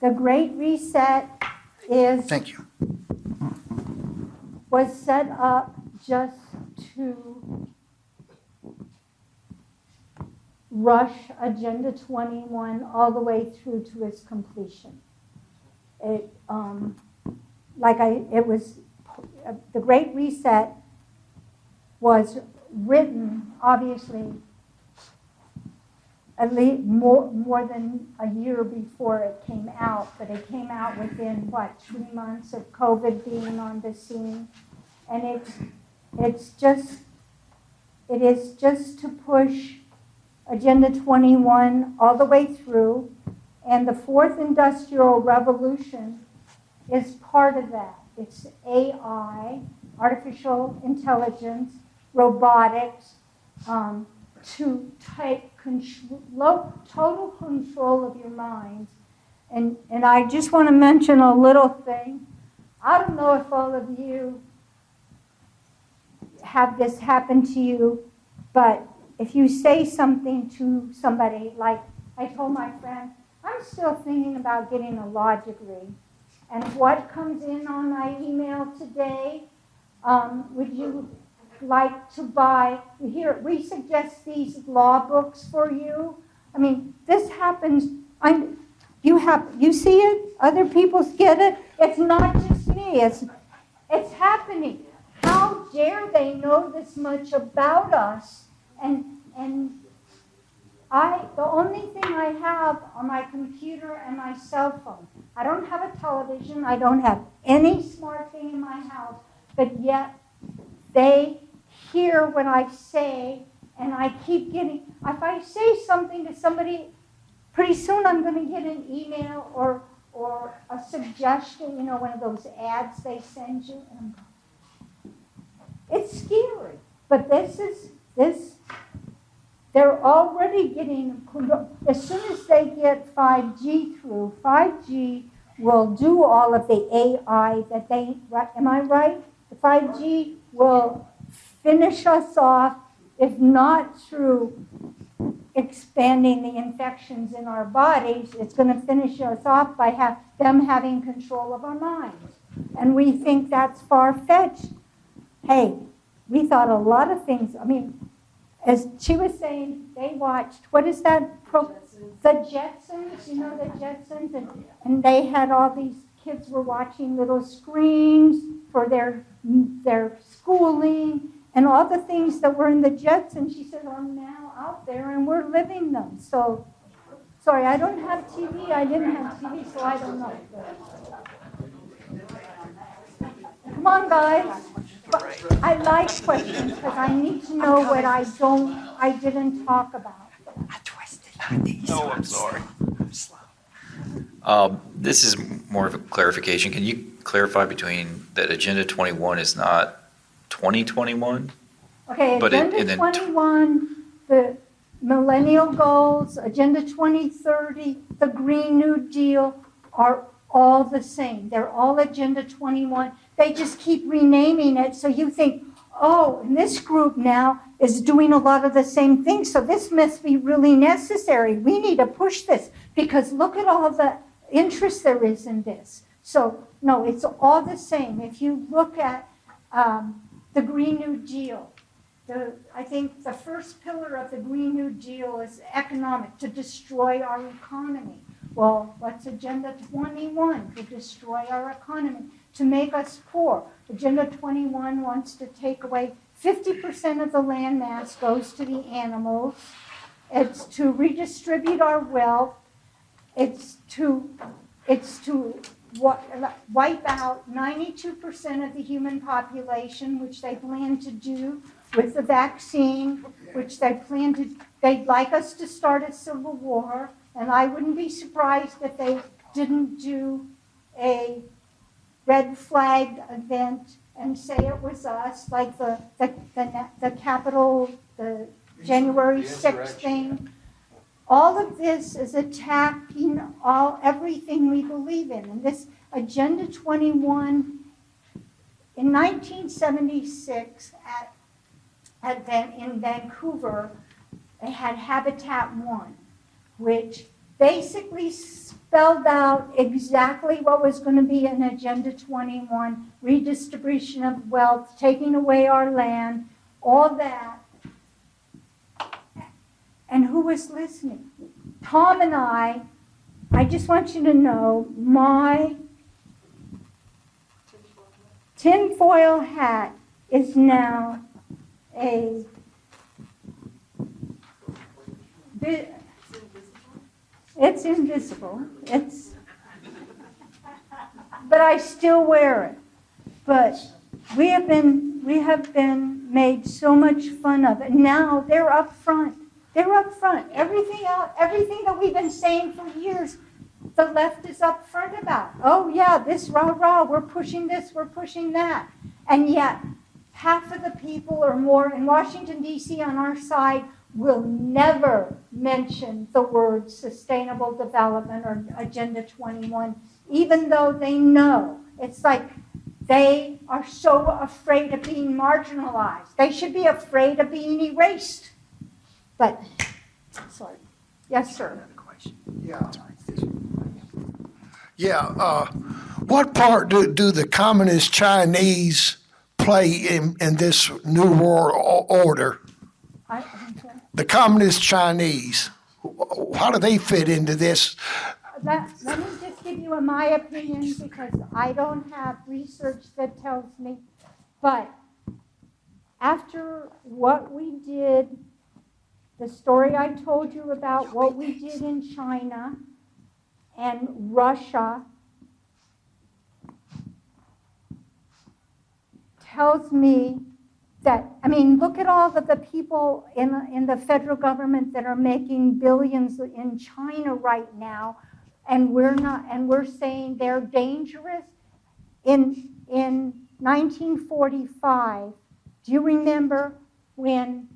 The Great Reset Thank you. was set up just to rush Agenda 21 all the way through to its completion. The Great Reset was written, obviously, at least more than a year before it came out, but it came out within, 3 months of COVID being on the scene. And it is just to push Agenda 21 all the way through, and the fourth industrial revolution is part of that. It's AI, artificial intelligence, robotics, to take total control of your minds. And I just want to mention a little thing. I don't know if all of you have this happen to you, but if you say something to somebody, like I told my friend, I'm still thinking about getting a law degree. And what comes in on my email today, would you like to buy, here, we suggest these law books for you. I mean, this happens, you see it, other people get it. It's not just me, it's happening. How dare they know this much about us? And the only thing I have are my computer and my cell phone. I don't have a television. I don't have any smart thing in my house. But yet they hear what I say, and I keep getting, if I say something to somebody, pretty soon I'm going to get an email or a suggestion, one of those ads they send you. And I'm going, it's scary. But they're already getting, as soon as they get 5G through, 5G will do all of the AI that am I right? The 5G will finish us off, if not through expanding the infections in our bodies, it's going to finish us off by them having control of our minds. And we think that's far-fetched. Hey, we thought a lot of things, as she was saying, they watched, what is that? The Jetsons, the Jetsons? And they had all these kids were watching little screens for their schooling and all the things that were in the Jetsons. She said, are now out there and we're living them. So, sorry, I don't have TV. I didn't have TV, so I don't know. Come on, guys. I like questions because I need to know what I didn't talk about. Oh, I'm sorry. This is more of a clarification. Can you clarify between that Agenda 21 is not 2021? Okay, But Agenda 21, the Millennial Goals, Agenda 2030, the Green New Deal are all the same. They're all Agenda 21. They just keep renaming it, so you think, oh, and this group now is doing a lot of the same things, so this must be really necessary. We need to push this, because look at all the interest there is in this. So, no, it's all the same. If you look at the Green New Deal, I think the first pillar of the Green New Deal is economic, to destroy our economy. Well, what's Agenda 21? To destroy our economy, to make us poor. Agenda 21 wants to take away 50% of the land mass goes to the animals. It's to redistribute our wealth. It's to wipe out 92% of the human population, which they plan to do with the vaccine, which they'd like us to start a civil war. And I wouldn't be surprised if they didn't do a red flag event and say it was us, like the Capitol, the January 6th thing. All of this is attacking everything we believe in. And this Agenda 21, in 1976 in Vancouver, they had Habitat 1, which basically spelled out exactly what was going to be in Agenda 21, redistribution of wealth, taking away our land, all that. And who was listening? Tom and I just want you to know, my tinfoil hat is now it's invisible. But I still wear it. But we have been made so much fun of it. Now they're up front. They're up front. Everything that we've been saying for years, the left is up front about. Oh yeah, this rah-rah, we're pushing this, we're pushing that. And yet, half of the people or more in Washington, D.C. on our side will never mention the word sustainable development or Agenda 21, even though they know. It's like they are so afraid of being marginalized. They should be afraid of being erased. But, sorry. Yes, sir. What part do the communist Chinese play in this new world order? The communist Chinese, how do they fit into this? Let me just give you my opinion, because I don't have research that tells me. But after what we did, the story I told you about what we did in China and Russia tells me that, look at all of the people in the federal government that are making billions in China right now, and we're saying they're dangerous. In 1945, do you remember when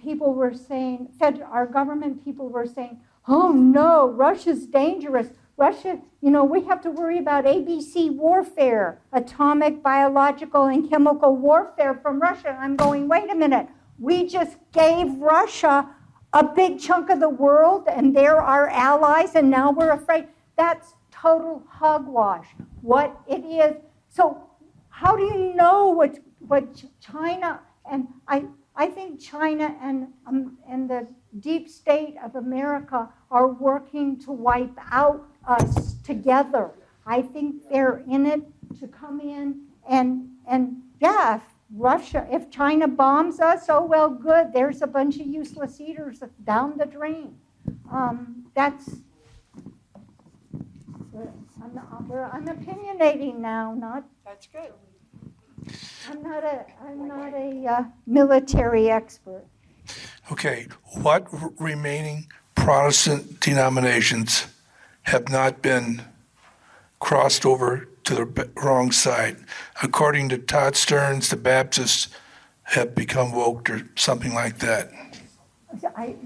people were saying, our government people were saying, oh no, Russia's dangerous. Russia, we have to worry about ABC warfare, atomic, biological, and chemical warfare from Russia. I'm going, wait a minute. We just gave Russia a big chunk of the world, and they're our allies, and now we're afraid. That's total hogwash, what it is. So how do you know what China, and I think China and the deep state of America are working to wipe out us together. I think they're in it to come in and yeah, if China bombs us, oh well, good. There's a bunch of useless eaters down the drain. I'm opinionating now, not. That's good. I'm not a military expert. Okay, what remaining Protestant denominations have not been crossed over to the wrong side? According to Todd Stearns, the Baptists have become woke or something like that. Sorry.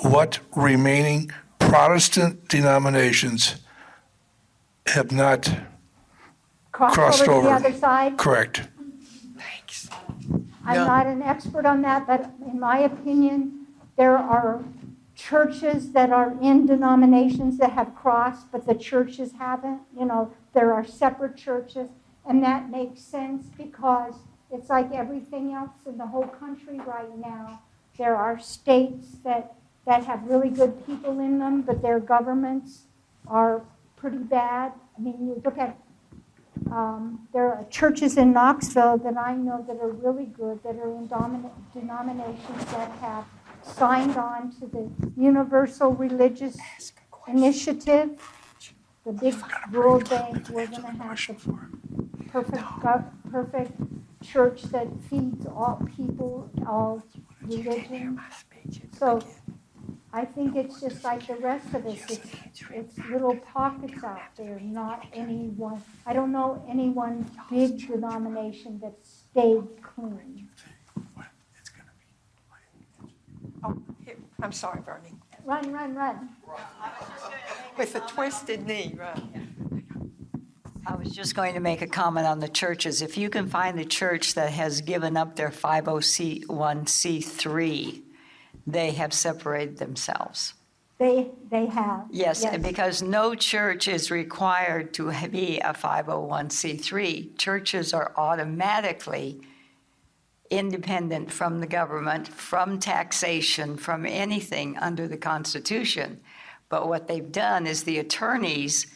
What remaining Protestant denominations have not crossed over to over? the other side? Correct. I'm not an expert on that, but in my opinion, there are churches that are in denominations that have crossed, but the churches haven't. There are separate churches, and that makes sense because it's like everything else in the whole country right now. There are states that have really good people in them, but their governments are pretty bad. You look at there are churches in Knoxville that I know that are really good, that are in denominations that have signed on to the Universal Religious Initiative, the big World Bank. We're going to have the perfect church that feeds all people, all religions. So I think it's just like the rest of us. It's little pockets out there, not any one. I don't know any one big denomination that stayed clean. Oh, here, I'm sorry, Bernie. Run, run, run. With a twisted knee, run. I was just going to make a comment on the churches. If you can find a church that has given up their 501c3, they have separated themselves. They have. Yes, because no church is required to be a 501c3. Churches are automatically independent from the government, from taxation, from anything under the Constitution. But what they've done is the attorneys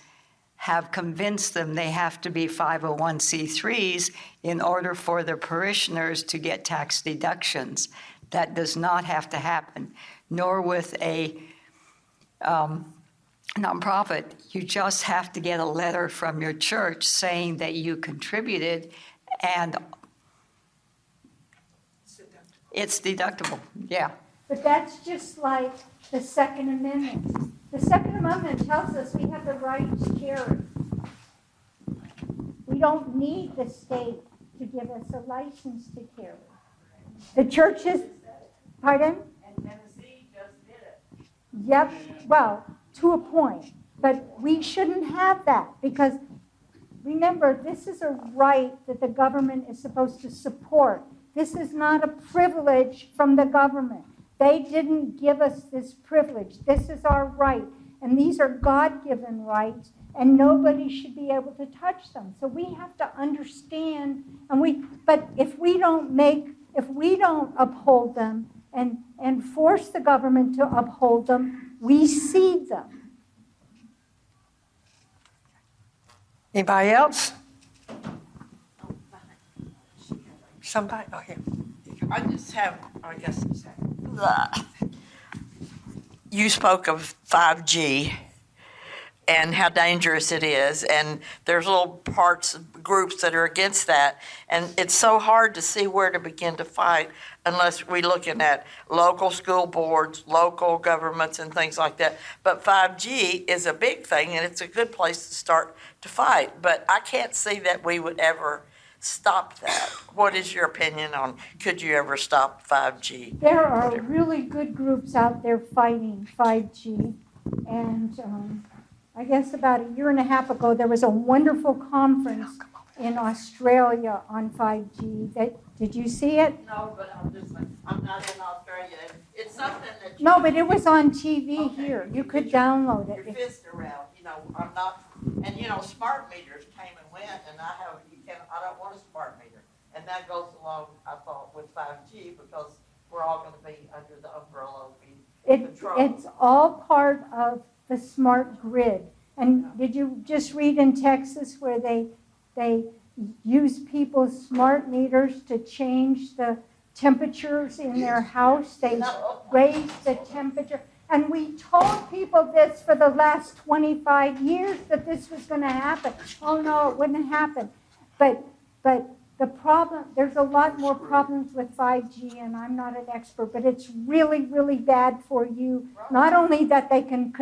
have convinced them they have to be 501c3s in order for their parishioners to get tax deductions. That does not have to happen, nor with a nonprofit. You just have to get a letter from your church saying that you contributed, and it's deductible, yeah. But that's just like the Second Amendment. The Second Amendment tells us we have the right to carry. We don't need the state to give us a license to carry. The churches, pardon? And Tennessee just did it. Yep, well, to a point. But we shouldn't have that because, remember, this is a right that the government is supposed to support. This is not a privilege from the government. They didn't give us this privilege. This is our right. And these are God-given rights, and nobody should be able to touch them. So we have to understand, but if we don't uphold them and force the government to uphold them, we cede them. Anybody else? Somebody? Oh, here. I guess, you spoke of 5G and how dangerous it is, and there's little groups that are against that, and it's so hard to see where to begin to fight unless we're looking at local school boards, local governments, and things like that. But 5G is a big thing, and it's a good place to start to fight, but I can't see that we would ever stop that. What is your opinion on, could you ever stop 5G? There are really good groups out there fighting 5G. And I guess about a year and a half ago, there was a wonderful conference in Australia on 5G. Did you see it? No, but I'm not in Australia. It's something that No, but it was on TV here. You could download your it. fist around. I'm not, and smart meters came and went, and I don't want a smart meter. And that goes along, I thought, with 5G because we're all going to be under the umbrella of control. It's all part of the smart grid. And did you just read in Texas where they use people's smart meters to change the temperatures in their house? They raise the temperature. And we told people this for the last 25 years that this was going to happen. Oh no, it wouldn't happen. But the problem, there's a lot more problems with 5G, and I'm not an expert, but it's really, really bad for you. Not only that they can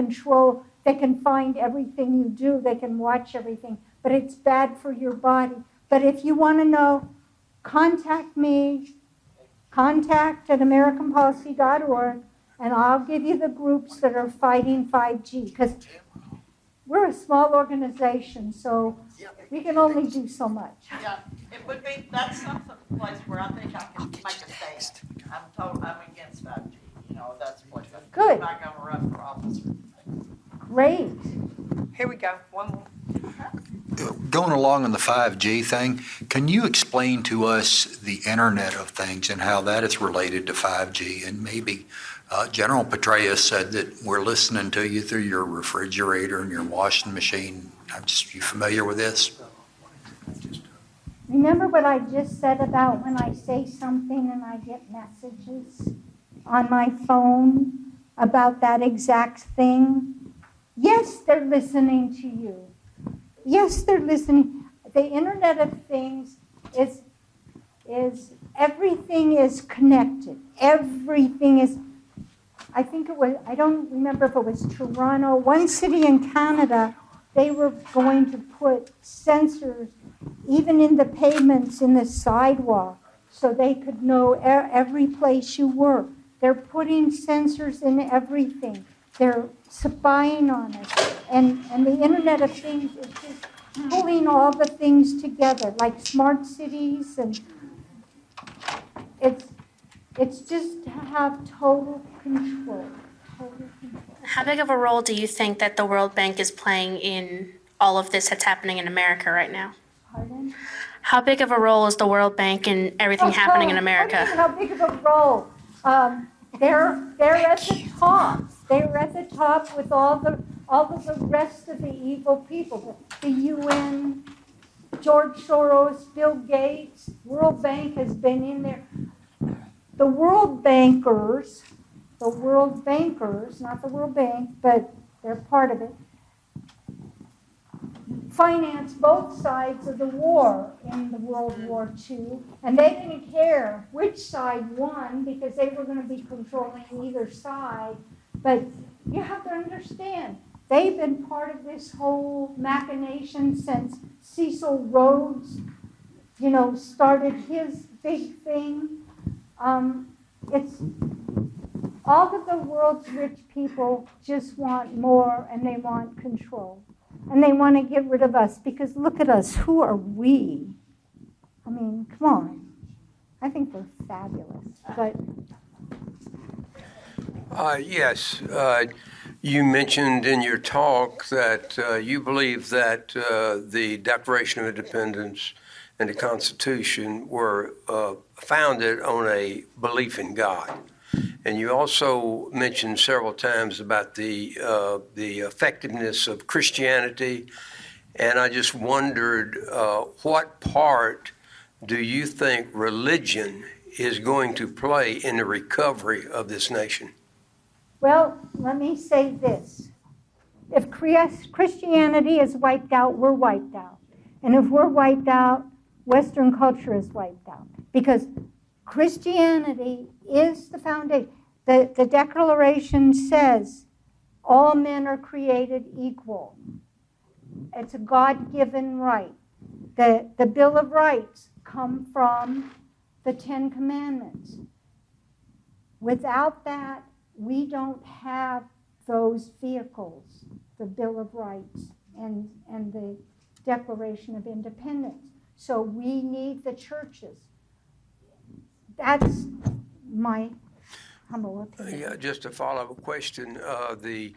find everything you do, they can watch everything, but it's bad for your body. But if you want to know, contact me, contact@americanpolicy.org, and I'll give you the groups that are fighting 5G, because we're a small organization, so we can only do so much. Yeah, it would be, that's some place where I think I can make a stand. I'm against 5G, that's what. Good. I'm not going to run for office. Great. Here we go. One more. Going along on the 5G thing, can you explain to us the Internet of Things and how that is related to 5G? And maybe General Petraeus said that we're listening to you through your refrigerator and your washing machine. You familiar with this? Remember what I just said about when I say something and I get messages on my phone about that exact thing? Yes, they're listening to you. Yes, they're listening. The Internet of Things is everything is connected. Everything is. I think it was, I don't remember if it was Toronto, one city in Canada, they were going to put sensors even in the pavements, in the sidewalk, so they could know every place you were. They're putting sensors in everything. They're spying on us. And the Internet of Things is just pulling all the things together, like smart cities, and it's just to have total control. How big of a role do you think that the World Bank is playing in all of this that's happening in America right now? Pardon? How big of a role is the World Bank in everything happening in America? How big of a role? They're at the top. They're at the top with all of the rest of the evil people. The UN, George Soros, Bill Gates, World Bank has been in there. The world bankers, not the World Bank, but they're part of it, financed both sides of the war in the World War II, and they didn't care which side won because they were going to be controlling either side. But you have to understand, they've been part of this whole machination since Cecil Rhodes, started his big thing. It's all of the world's rich people just want more, and they want control. And they want to get rid of us because look at us. Who are we? I mean, come on. I think we're fabulous. But yes, you mentioned in your talk that you believe that the Declaration of Independence and the Constitution were founded on a belief in God. And you also mentioned several times about the effectiveness of Christianity. And I just wondered, what part do you think religion is going to play in the recovery of this nation? well, let me say this. If Christianity is wiped out, we're wiped out. And if we're wiped out, Western culture is wiped out. Because Christianity is the foundation. The Declaration says all men are created equal. It's a God-given right. The Bill of Rights come from the Ten Commandments. Without that, we don't have those vehicles, the Bill of Rights and the Declaration of Independence. So we need the churches. That's my humble opinion. Yeah, just a follow-up question. The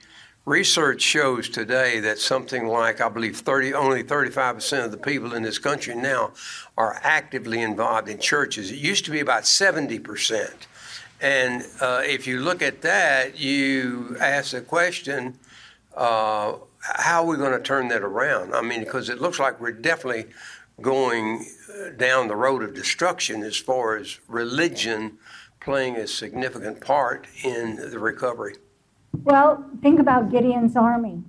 research shows today that something like, I believe, only 35% of the people in this country now are actively involved in churches. It used to be about 70%. And if you look at that, you ask the question, how are we going to turn that around? I mean, because it looks like we're definitely going down the road of destruction as far as religion playing a significant part in the recovery. Well, think about Gideon's army.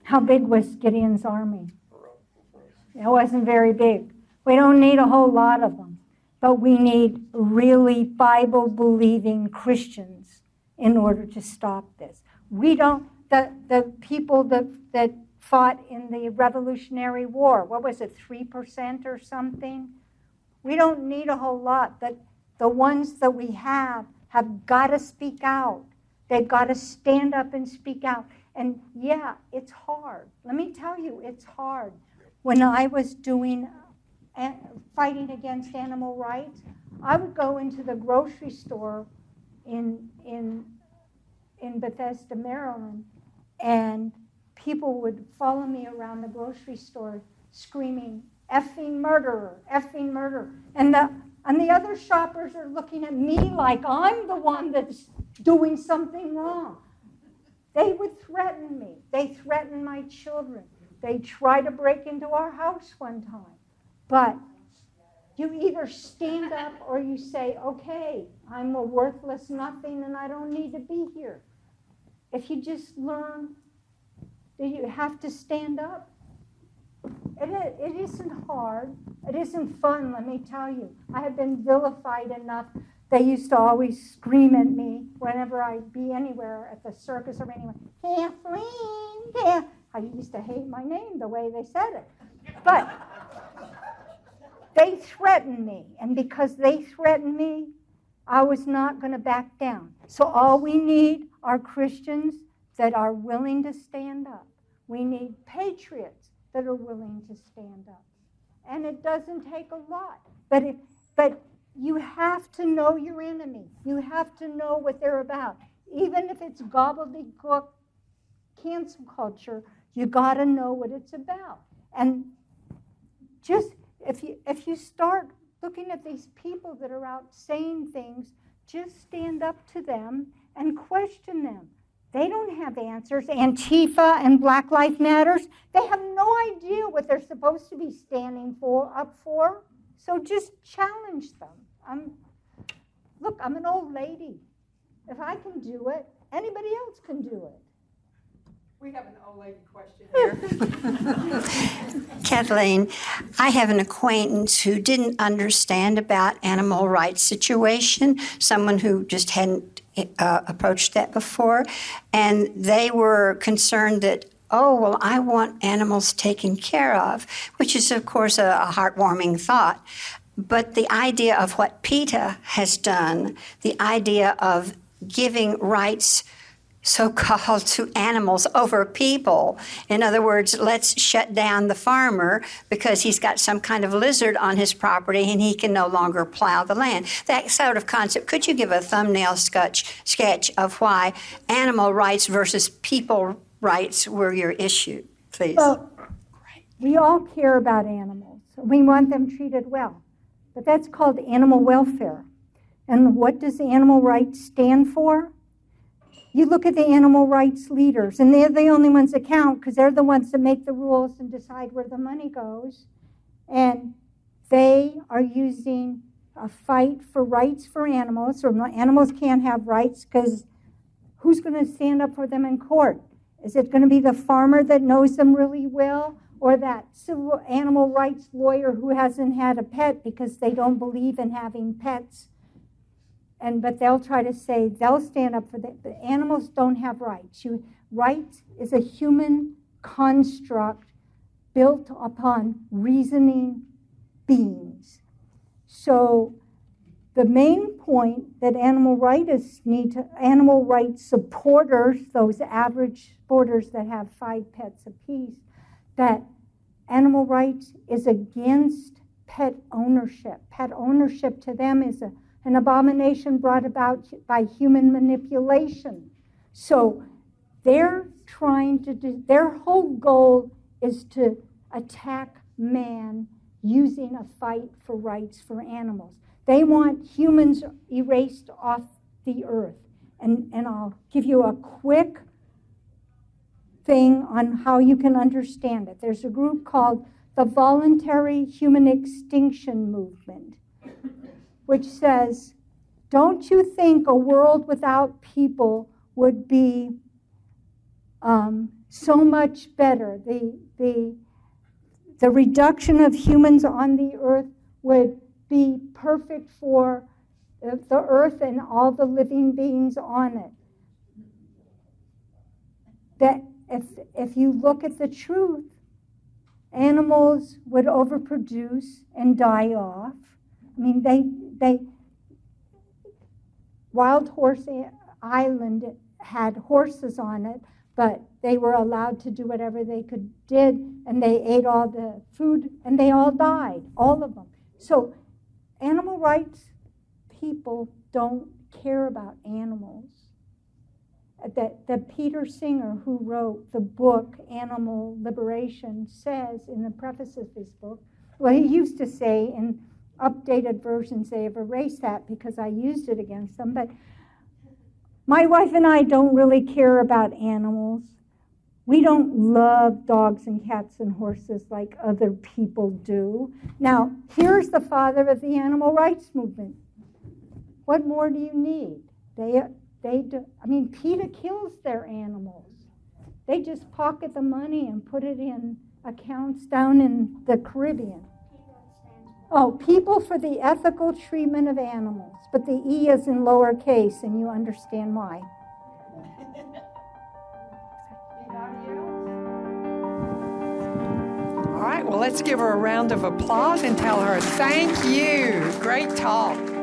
How big was Gideon's army? It wasn't very big. We don't need a whole lot of them, but we need really Bible-believing Christians in order to stop this. We don't, the people that fought in the Revolutionary War, what was it, 3% or something? We don't need a whole lot, but the ones that we have got to speak out. They've got to stand up and speak out. And yeah, it's hard. Let me tell you, it's hard. When I was fighting against animal rights, I would go into the grocery store in Bethesda, Maryland, and people would follow me around the grocery store screaming, effing murderer, effing murderer. And the other shoppers are looking at me like I'm the one that's doing something wrong. They would threaten me. They threatened my children. They tried to break into our house one time. But you either stand up or you say, okay, I'm a worthless nothing and I don't need to be here. If you just learn that you have to stand up, it isn't hard. It isn't fun, let me tell you. I have been vilified enough They used to always scream at me whenever I'd be anywhere at the circus or anywhere. Kathleen, I used to hate my name the way they said it. But they threatened me, and because they threatened me, I was not going to back down. So all we need are Christians that are willing to stand up. We need patriots that are willing to stand up. And it doesn't take a lot. But you have to know your enemy. You have to know what they're about. Even if it's gobbledygook cancel culture, you got to know what it's about. And just if you start looking at these people that are out saying things, just stand up to them and question them. They don't have answers. Antifa and Black Lives Matters, they have no idea what they're supposed to be standing up for. So just challenge them. Look, I'm an old lady. If I can do it, anybody else can do it. We have an old lady question here. Kathleen, I have an acquaintance who didn't understand about animal rights situation, someone who just hadn't approached that before, and they were concerned that, oh, well, I want animals taken care of, which is, of course, a heartwarming thought. But the idea of what PETA has done, the idea of giving rights so-called to animals over people. In other words, let's shut down the farmer because he's got some kind of lizard on his property and he can no longer plow the land. That sort of concept. Could you give a thumbnail sketch of why animal rights versus people rights were your issue, please? Well, we all care about animals. We want them treated well. But that's called animal welfare. And what does animal rights stand for? You look at the animal rights leaders, and they're the only ones that count because they're the ones that make the rules and decide where the money goes. And they are using a fight for rights for animals, so animals can't have rights because who's going to stand up for them in court? Is it going to be the farmer that knows them really well, or that civil animal rights lawyer who hasn't had a pet because they don't believe in having pets? But they'll try to say they'll stand up for that. The animals don't have rights. Rights is a human construct built upon reasoning beings. So the main point that animal rights supporters, those average supporters that have 5 pets apiece, that animal rights is against pet ownership. Pet ownership to them is an abomination brought about by human manipulation. So they're trying to do, their whole goal is to attack man using a fight for rights for animals. They want humans erased off the earth. And I'll give you a quick thing on how you can understand it. There's a group called the Voluntary Human Extinction Movement, which says, don't you think a world without people would be so much better? The reduction of humans on the earth would be perfect for the earth and all the living beings on it. That if you look at the truth, animals would overproduce and die off. I mean, they Wild Horse Island had horses on it, but they were allowed to do whatever they did, and they ate all the food, and they all died, all of them. So animal rights people don't care about animals. That Peter Singer, who wrote the book Animal Liberation, says in the preface of his book, well, he used to say in updated versions they have erased that because I used it against them, but my wife and I don't really care about animals. We don't love dogs and cats and horses like other people do. Now, here's the father of the animal rights movement. What more do you need? PETA kills their animals. They just pocket the money and put it in accounts down in the Caribbean. Oh, people for the ethical treatment of animals, but the E is in lowercase, and you understand why. All right, well, let's give her a round of applause and tell her thank you. Great talk.